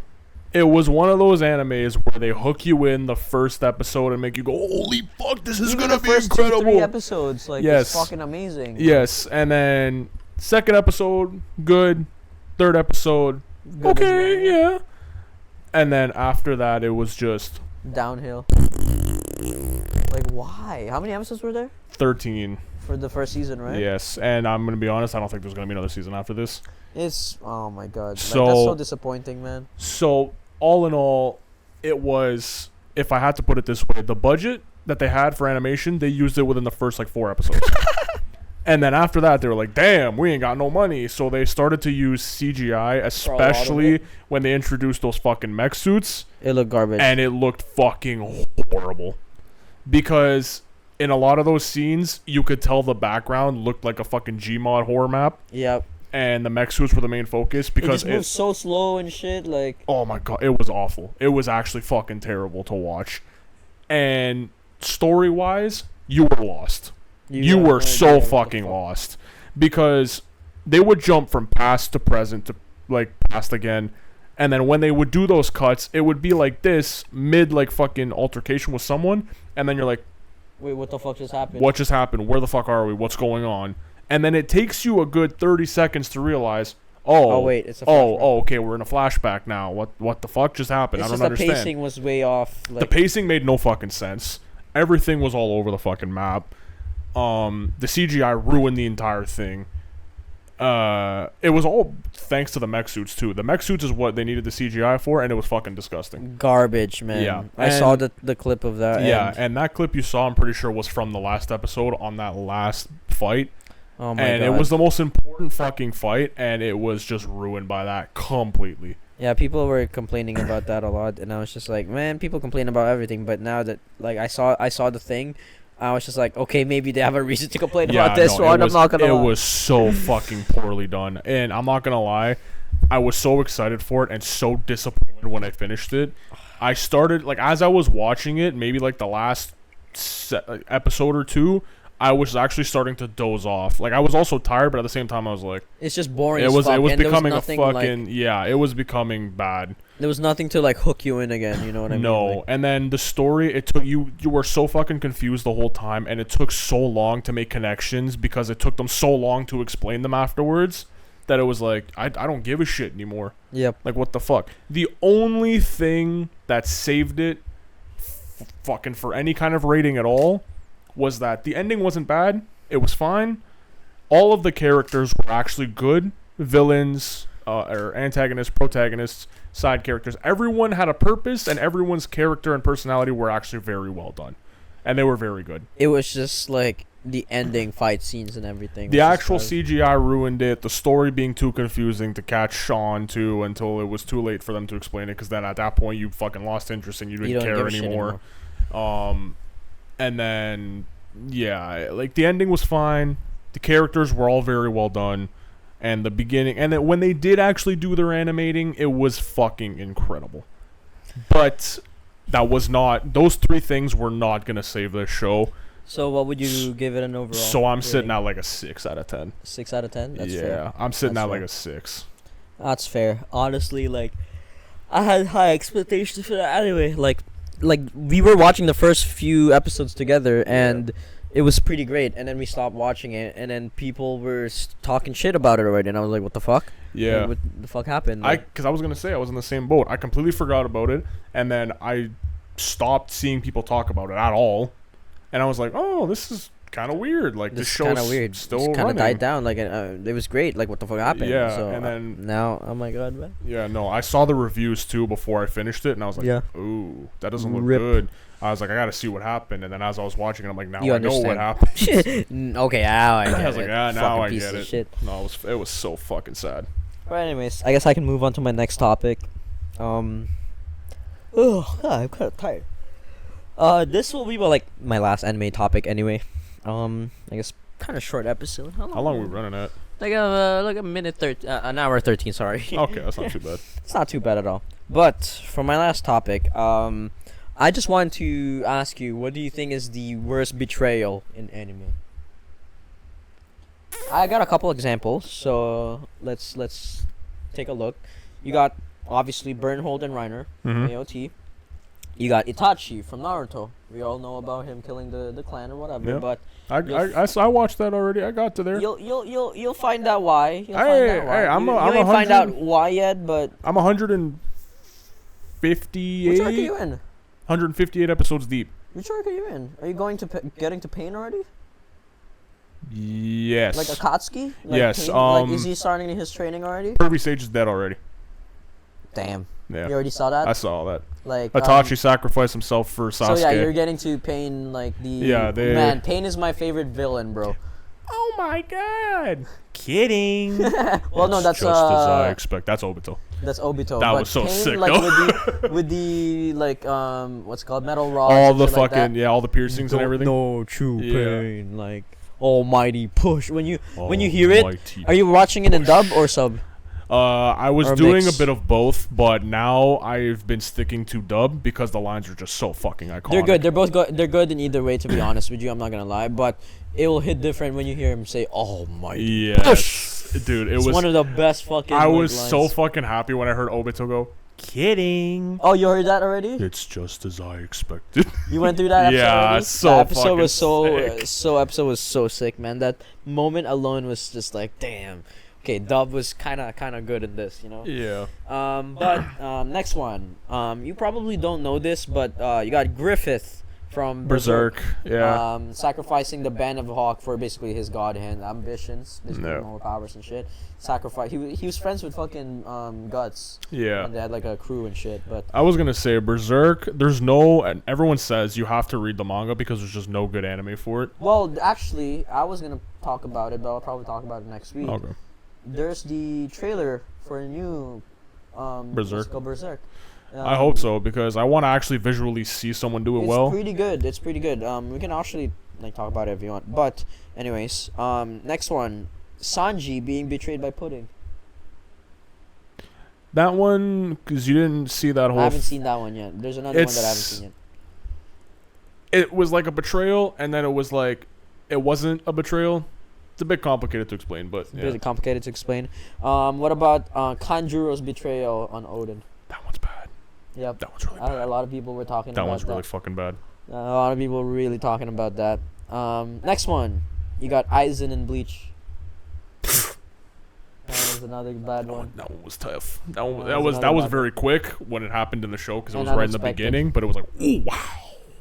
it was one of those animes where they hook you in the first episode and make you go, holy fuck, this is Even gonna the be first incredible. 2-3 episodes, like, Yes. it's fucking amazing. Yes, and then second episode, good. Third episode, Good as okay, well. yeah. And then after that, it was just Downhill. Like, why? How many episodes were there 13. for the first season, right? Yes, and I'm gonna be honest, I don't think there's gonna be another season after this. It's, oh my god. Like, So- that's so disappointing, man. So, all in all, it was, if I had to put it this way, the budget that they had for animation, they used it within the first, like, 4 episodes. And then after that, they were like, damn, we ain't got no money. So they started to use CGI, especially it. when they introduced those fucking mech suits. It looked garbage. And it looked fucking horrible. Because in a lot of those scenes, you could tell the background looked like a fucking Gmod horror map. Yep. And the mech suits were the main focus because it just moves so slow and shit, like... oh my god, it was awful. It was actually fucking terrible to watch. And story-wise, you were lost. You have were no so idea what the fucking fuck. lost. Because they would jump from past to present to, like, past again. And then when they would do those cuts, it would be like this, mid, like, fucking altercation with someone. And then you're like, Wait, what the fuck just happened? what just happened? Where the fuck are we? What's going on? And then it takes you a good 30 seconds to realize, Oh, wait, it's a flashback. okay, we're in a flashback now. What the fuck just happened? It's I don't just understand. the pacing was way off. Like, The pacing made no fucking sense. Everything was all over the fucking map. The CGI ruined the entire thing. It was all thanks to the mech suits too. The mech suits is what they needed the CGI for, and it was fucking disgusting. garbage, man. Yeah, I saw and- the clip of that. Yeah, and that clip you saw, I'm pretty sure, was from the last episode on that last fight. Oh my And god. it was the most important fucking fight, and it was just ruined by that completely. Yeah, people were complaining about that a lot, and I was just like, man, people complain about everything, but now that like I saw the thing, I was just like, okay, maybe they have a reason to complain about this one. I'm not gonna It lie. was so fucking poorly done, and I'm not gonna lie, I was so excited for it and so disappointed when I finished it. I started, like, as I was watching it, maybe like the last episode or two, I was actually starting to doze off. Like, I was also tired, but at the same time, I was like, It's just boring. it as was fuck, and becoming there a was nothing, fucking it was becoming bad. there was nothing to like hook you in again. You know what I mean? No, Like, and then the story, it took you were so fucking confused the whole time, and it took so long to make connections because it took them so long to explain them afterwards that it was like, I don't give a shit anymore. yep. Like, what the fuck? The only thing that saved it fucking for any kind of rating at all was that the ending wasn't bad. It was fine. All of the characters were actually good. Villains, or antagonists, protagonists, side characters. Everyone had a purpose, and everyone's character and personality were actually very well done. And they were very good. It was just like the ending fight scenes and everything. The was just actual garbage. CGI ruined it. The story being too confusing to catch on to until it was too late for them to explain it. Because then at that point, you fucking lost interest and you didn't You don't care give a shit anymore. And then, yeah, like, the ending was fine. The characters were all very well done. And the beginning, and then when they did actually do their animating, it was fucking incredible. But that was not, those three things were not going to save this show. So what would you give it an overall? So I'm sitting rating? at like a 6 out of 10. 6 out of 10. That's yeah, fair. I'm sitting That's at like fair. a 6. That's fair. Honestly, like, I had high expectations for that anyway. Like we were watching the first few episodes together, and it was pretty great. And then we stopped watching it, and then people were talking shit about it already. And I was like, what the fuck? Yeah. Like, what the fuck happened? Because I was going to say, I was in the same boat. I completely forgot about it, and then I stopped seeing people talk about it at all. And I was like, oh, this is kind of weird. Like, this is show's kind of weird. still kind of running. died down. Like, it was great. Like, what the fuck happened? Yeah, So, and then- now, oh my god, man. Yeah, no, I saw the reviews too before I finished it, and I was like, Yeah. ooh, that doesn't look Rip. good. I was like, I gotta see what happened, and then as I was watching it, I'm like, now You I know what understand. happened. Okay, now I get I was like, it. yeah, now Fucking I piece get of it. Shit. No, it was so fucking sad. But anyways, I guess I can move on to my next topic. Oh, God, I'm kind of tired. This will be like my last anime topic anyway. I guess kind of short episode. How long are we running at? Like a minute 13, an hour 13. Sorry. Okay, that's not too bad. It's not too bad at all. But for my last topic, I just want to ask you, what do you think is the worst betrayal in anime? I got a couple examples, so let's take a look. You got obviously Bernhold and Reiner, Mhm. AOT. You got Itachi from Naruto. We all know about him killing the clan or whatever. Yeah. But I watched that already. I got to there. you'll find out why. You'll find Hey, out why. hey, I'm you a- I'm ain't find 100 out why yet, but I'm 158. which arc are you in? 158 episodes deep. Which arc are you in? Are you going to getting to Pain already? Yes. Like Akatsuki? Like Yes, Pain? Like, is he starting his training already? Pervy Sage is dead already. Damn. Yeah. You already saw that? I saw that. Like Itachi sacrificed himself for Sasuke. So yeah, you're getting to Pain, like the man. Pain is my favorite villain, bro. Oh my god. Kidding. Well, no, that's just as I expect. That's Obito. That's Obito. That but was so Pain, sick, like, though. with the like what's it called, metal rods. All and the shit like fucking that. all the piercings and everything. No true Yeah. pain, like almighty push. When you hear Almighty. it, are you watching it in dub or sub? I was Or doing mix. a bit of both, but now I've been sticking to dub because the lines are just so fucking iconic. They're good. They're both good. They're good in either way. To be honest with you, I'm not gonna lie, but it will hit different when you hear him say "almighty push." Yes, dude, It's one of the best fucking. I like, was so lines. fucking happy when I heard Obito go. Kidding. Oh, you heard that already? It's just as I expected. You went through that episode Yeah, already? so That episode fucking was sick. episode was so sick, man. That moment alone was just like, damn. Okay, dub was kind of good in this, you know. Yeah. But next one. You probably don't know this, but you got Griffith from Berserk. Yeah. sacrificing the Band of Hawk for basically his god hand ambitions, basically No. more powers and shit. Sacrifice. He was friends with fucking Guts. Yeah. And they had like a crew and shit, but. I was gonna say Berserk. There's no, and everyone says you have to read the manga because there's just no good anime for it. Well, actually, I was gonna talk about it, but I'll probably talk about it next week. Okay. There's the trailer for a new Berserk. Let's go Berserk. I hope so because I want to actually visually see someone do it It's well. pretty good. It's pretty good. We can actually like talk about it if you want. But anyways, next one, Sanji being betrayed by Pudding. That one, because you didn't see that whole. I haven't seen that one yet. There's another one that I haven't seen yet. It was like a betrayal, and then it was like, it wasn't a betrayal. It's a bit complicated to explain, but It's a yeah. bit complicated to explain. What about Kanjuro's betrayal on Odin? That one's bad. Yep. That one's really bad. A lot of people were talking That about one's that. really fucking bad. A lot of people were really talking about that. Next one, you got Aizen and Bleach. That was another bad one. That one was tough. That one, That that was was another bad very quick when it happened in the show because it And was right in the unexpected. beginning, but it was like, ooh, wow.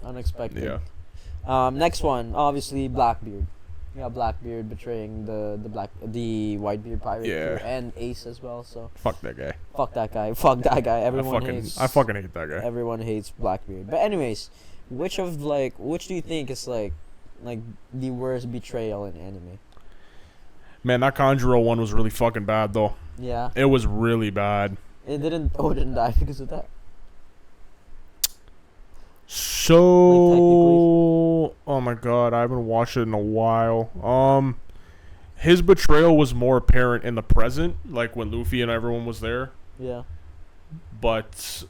Unexpected. Yeah. Next one, obviously Blackbeard. You got Blackbeard betraying the Whitebeard pirate Yeah. crew and Ace as well. So Fuck that guy. fuck that guy. Fuck that guy. Everyone hates. I fucking hate that guy. Everyone hates Blackbeard. But anyways, which do you think is like the worst betrayal in anime? Man, that Kanjuro one was really fucking bad though. Yeah. It was really bad. It didn't. Odin die because of that. So, oh my god, I haven't watched it in a while. His betrayal was more apparent in the present, like when Luffy and everyone was there. Yeah. But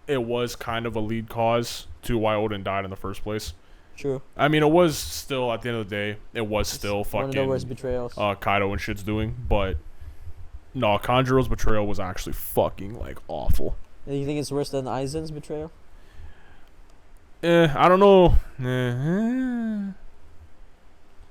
it was kind of a lead cause to why Odin died in the first place. True. I mean, it was still at the end of the day, it was still One of the worst fucking betrayals. Kaido and shit's doing, but no, Kanjuro's betrayal was actually fucking like awful. You think it's worse than Aizen's betrayal? I don't know.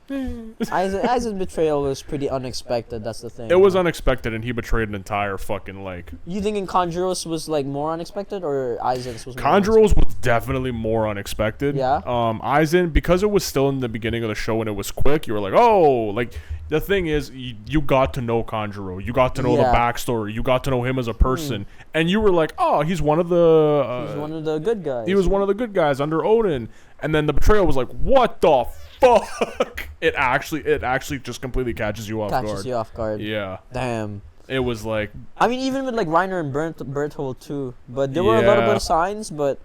Aizen's betrayal was pretty unexpected. That's the thing. It was unexpected, and he betrayed an entire fucking like. You thinking Kanjuro's was like more unexpected, or Aizen's was? More Kanjuro's was definitely more unexpected. Yeah. Aizen, because it was still in the beginning of the show and it was quick, you were like, oh, like the thing is, you got to know Kanjuro, you got to know the Yeah. backstory, you got to know him as a person, and you were like, oh, he's one of the. He's one of the good guys. He was one of the good guys under Odin, and then the betrayal was like, what the fuck? It actually just completely catches you off guard. Catches you off guard. Yeah. Damn. It was like, I mean, even with like Reiner and Berthold too, but there were a little Yeah. bit of signs, but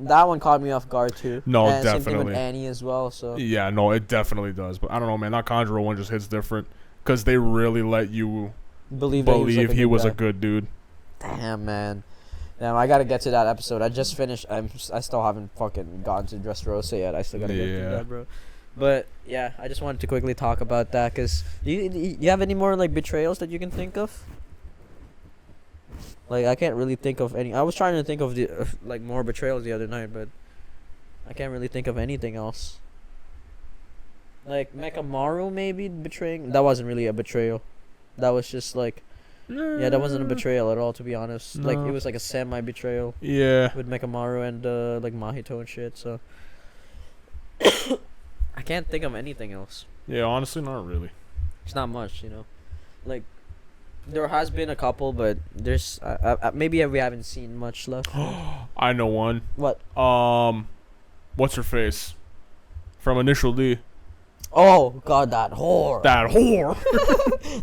that one caught me off guard too. No, and Same thing definitely. with Annie as well. So yeah, no, it definitely does. But I don't know, man. That Conjuro one just hits different. because they really let you believe he was a good dude. Damn, man. Damn, I gotta get to that episode. I just finished. I still haven't fucking gotten to Dressrosa yet. I still gotta get to that, bro. But yeah, I just wanted to quickly talk about that because you have any more like betrayals that you can think of? Like I can't really think of any. I was trying to think of the like more betrayals the other night, but I can't really think of anything else. Like Mekamaru maybe betraying. That wasn't really a betrayal. That was just like, yeah, that wasn't a betrayal at all, to be honest. No. Like it was like a semi betrayal. Yeah. With Mekamaru and like Mahito and shit. So I can't think of anything else. Yeah, honestly, not really. It's not much, you know. Like there has been a couple, but there's maybe we haven't seen much left. I know one. What? What's her face? From Initial D. Oh God, that whore. That whore.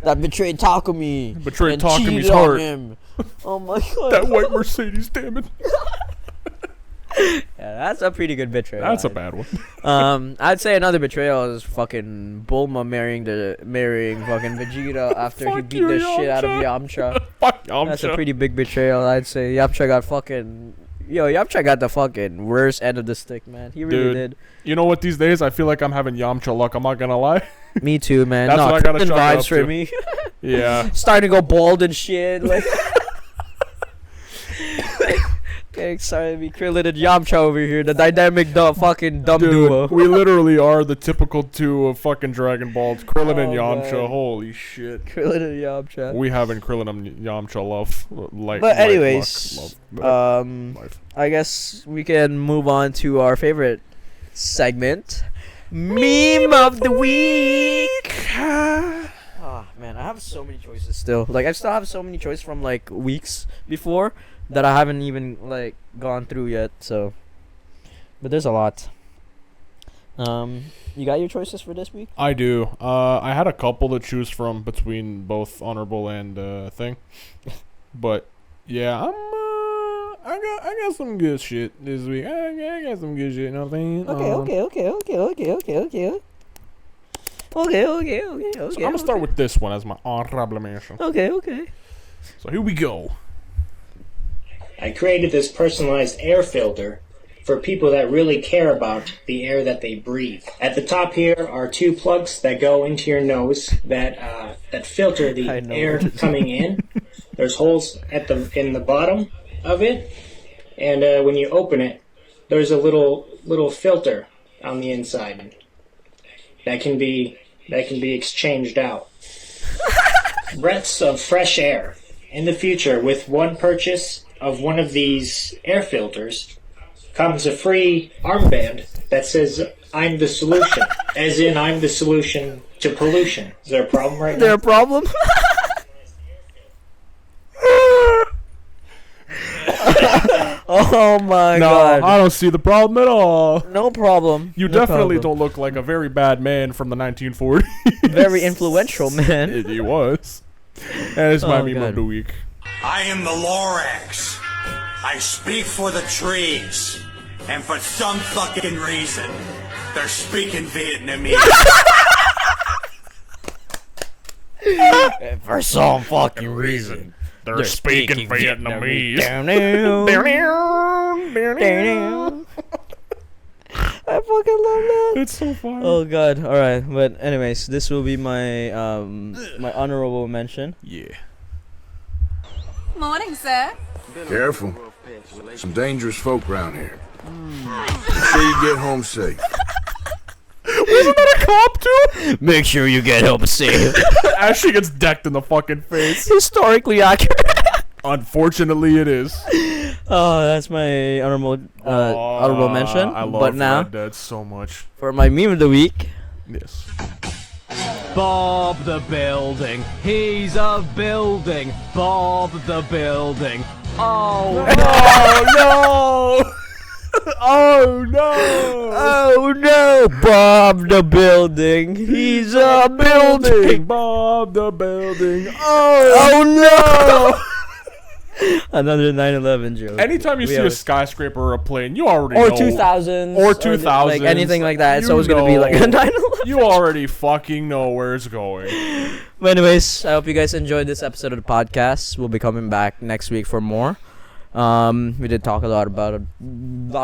That betrayed Takumi. Betrayed Takumi's heart. Him. Oh my God. That white Mercedes, damn it. Yeah, that's a pretty good betrayal. That's a bad one. I'd say another betrayal is fucking Bulma marrying fucking Vegeta after he beat the shit out of Yamcha. Fuck Yamcha. That's a pretty big betrayal, I'd say. Yamcha got fucking. Yamcha got the fucking worst end of the stick, man. He really did. You know what? These days, I feel like I'm having Yamcha luck. I'm not gonna lie. Me too, man. That's what I gotta chalk vibes up for to. me. Yeah. Starting to go bald and shit. Like. Okay, sorry to be Krillin and Yamcha over here. The dynamic fucking dumb duo. We literally are the typical two of fucking Dragon Balls. Krillin and Yamcha. Man. Holy shit. Krillin and Yamcha. We having Krillin and Yamcha love. But anyways, I guess we can move on to our favorite segment. Meme of the week. Oh, man, I have so many choices still. Like, I still have so many choices from, like, weeks before that I haven't even, like, gone through yet, so. But there's a lot. You got your choices for this week? I do. I had a couple to choose from between both honorable and thing. But, yeah, I got some good shit this week. I got some good shit, you know what I mean? Okay. So I'm gonna start with this one as my honorable mention. Okay. So here we go. I created this personalized air filter for people that really care about the air that they breathe. At the top here are two plugs that go into your nose that filter the air coming in. There's holes in the bottom of it, and when you open it, there's a little filter on the inside that can be exchanged out. Breaths of fresh air. In the future, with one purchase of one of these air filters, comes a free armband that says, "I'm the solution," as in I'm the solution to pollution. Is there a problem right now? Is there a problem? Oh my God. No, I don't see the problem at all. No problem. You definitely don't look like a very bad man from the 1940s. Very influential man. He was. That is my meme of the week. I am the Lorax. I speak for the trees. And for some fucking reason, they're speaking Vietnamese. For some fucking reason. They're speaking Vietnamese. I fucking love that. It's so fun. Oh God. All right. But anyways, this will be my my honorable mention. Yeah. Morning, sir. Careful. Some dangerous folk around here. Make sure you get home safe. Wasn't that a cop too? Make sure you get home safe. As she gets decked in the fucking face. Historically accurate. Unfortunately, it is. Oh, that's my honorable mention. I love but now, Red Dead so much. For my meme of the week. Yes. Bob the Building. He's a building. Bob the Building. Oh no! Oh no! Oh no! Bob the Building. He's a building. Bob the Building. Oh no! Another 9/11 joke. Anytime you see a skyscraper or a plane, you already or know. 2000s Or 2000s. like anything like that. It's You always gonna be like a know. 9/11. You already fucking know where it's going. But anyways, I hope you guys enjoyed this episode of the podcast. We'll be coming back next week for more. We did talk a lot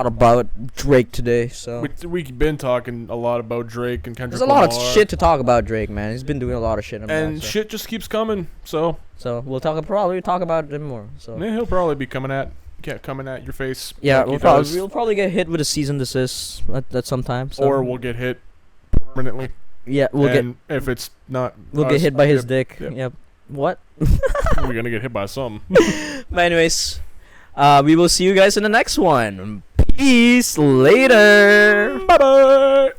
about Drake today, so We've been talking a lot about Drake and Kendrick there's a lot of Lamar, shit to talk about Drake, man. He's been doing a lot of shit, and shit just keeps coming. So we'll probably talk about it more. So yeah, he'll probably be coming at your face. yeah, like he we'll probably get hit with a cease and desist at some time. So. or we'll get hit permanently. Yeah, if it's not, we'll get hit by his dick. Yep. What? We're gonna get hit by something. But anyways, we will see you guys in the next one. Peace later. Bye bye.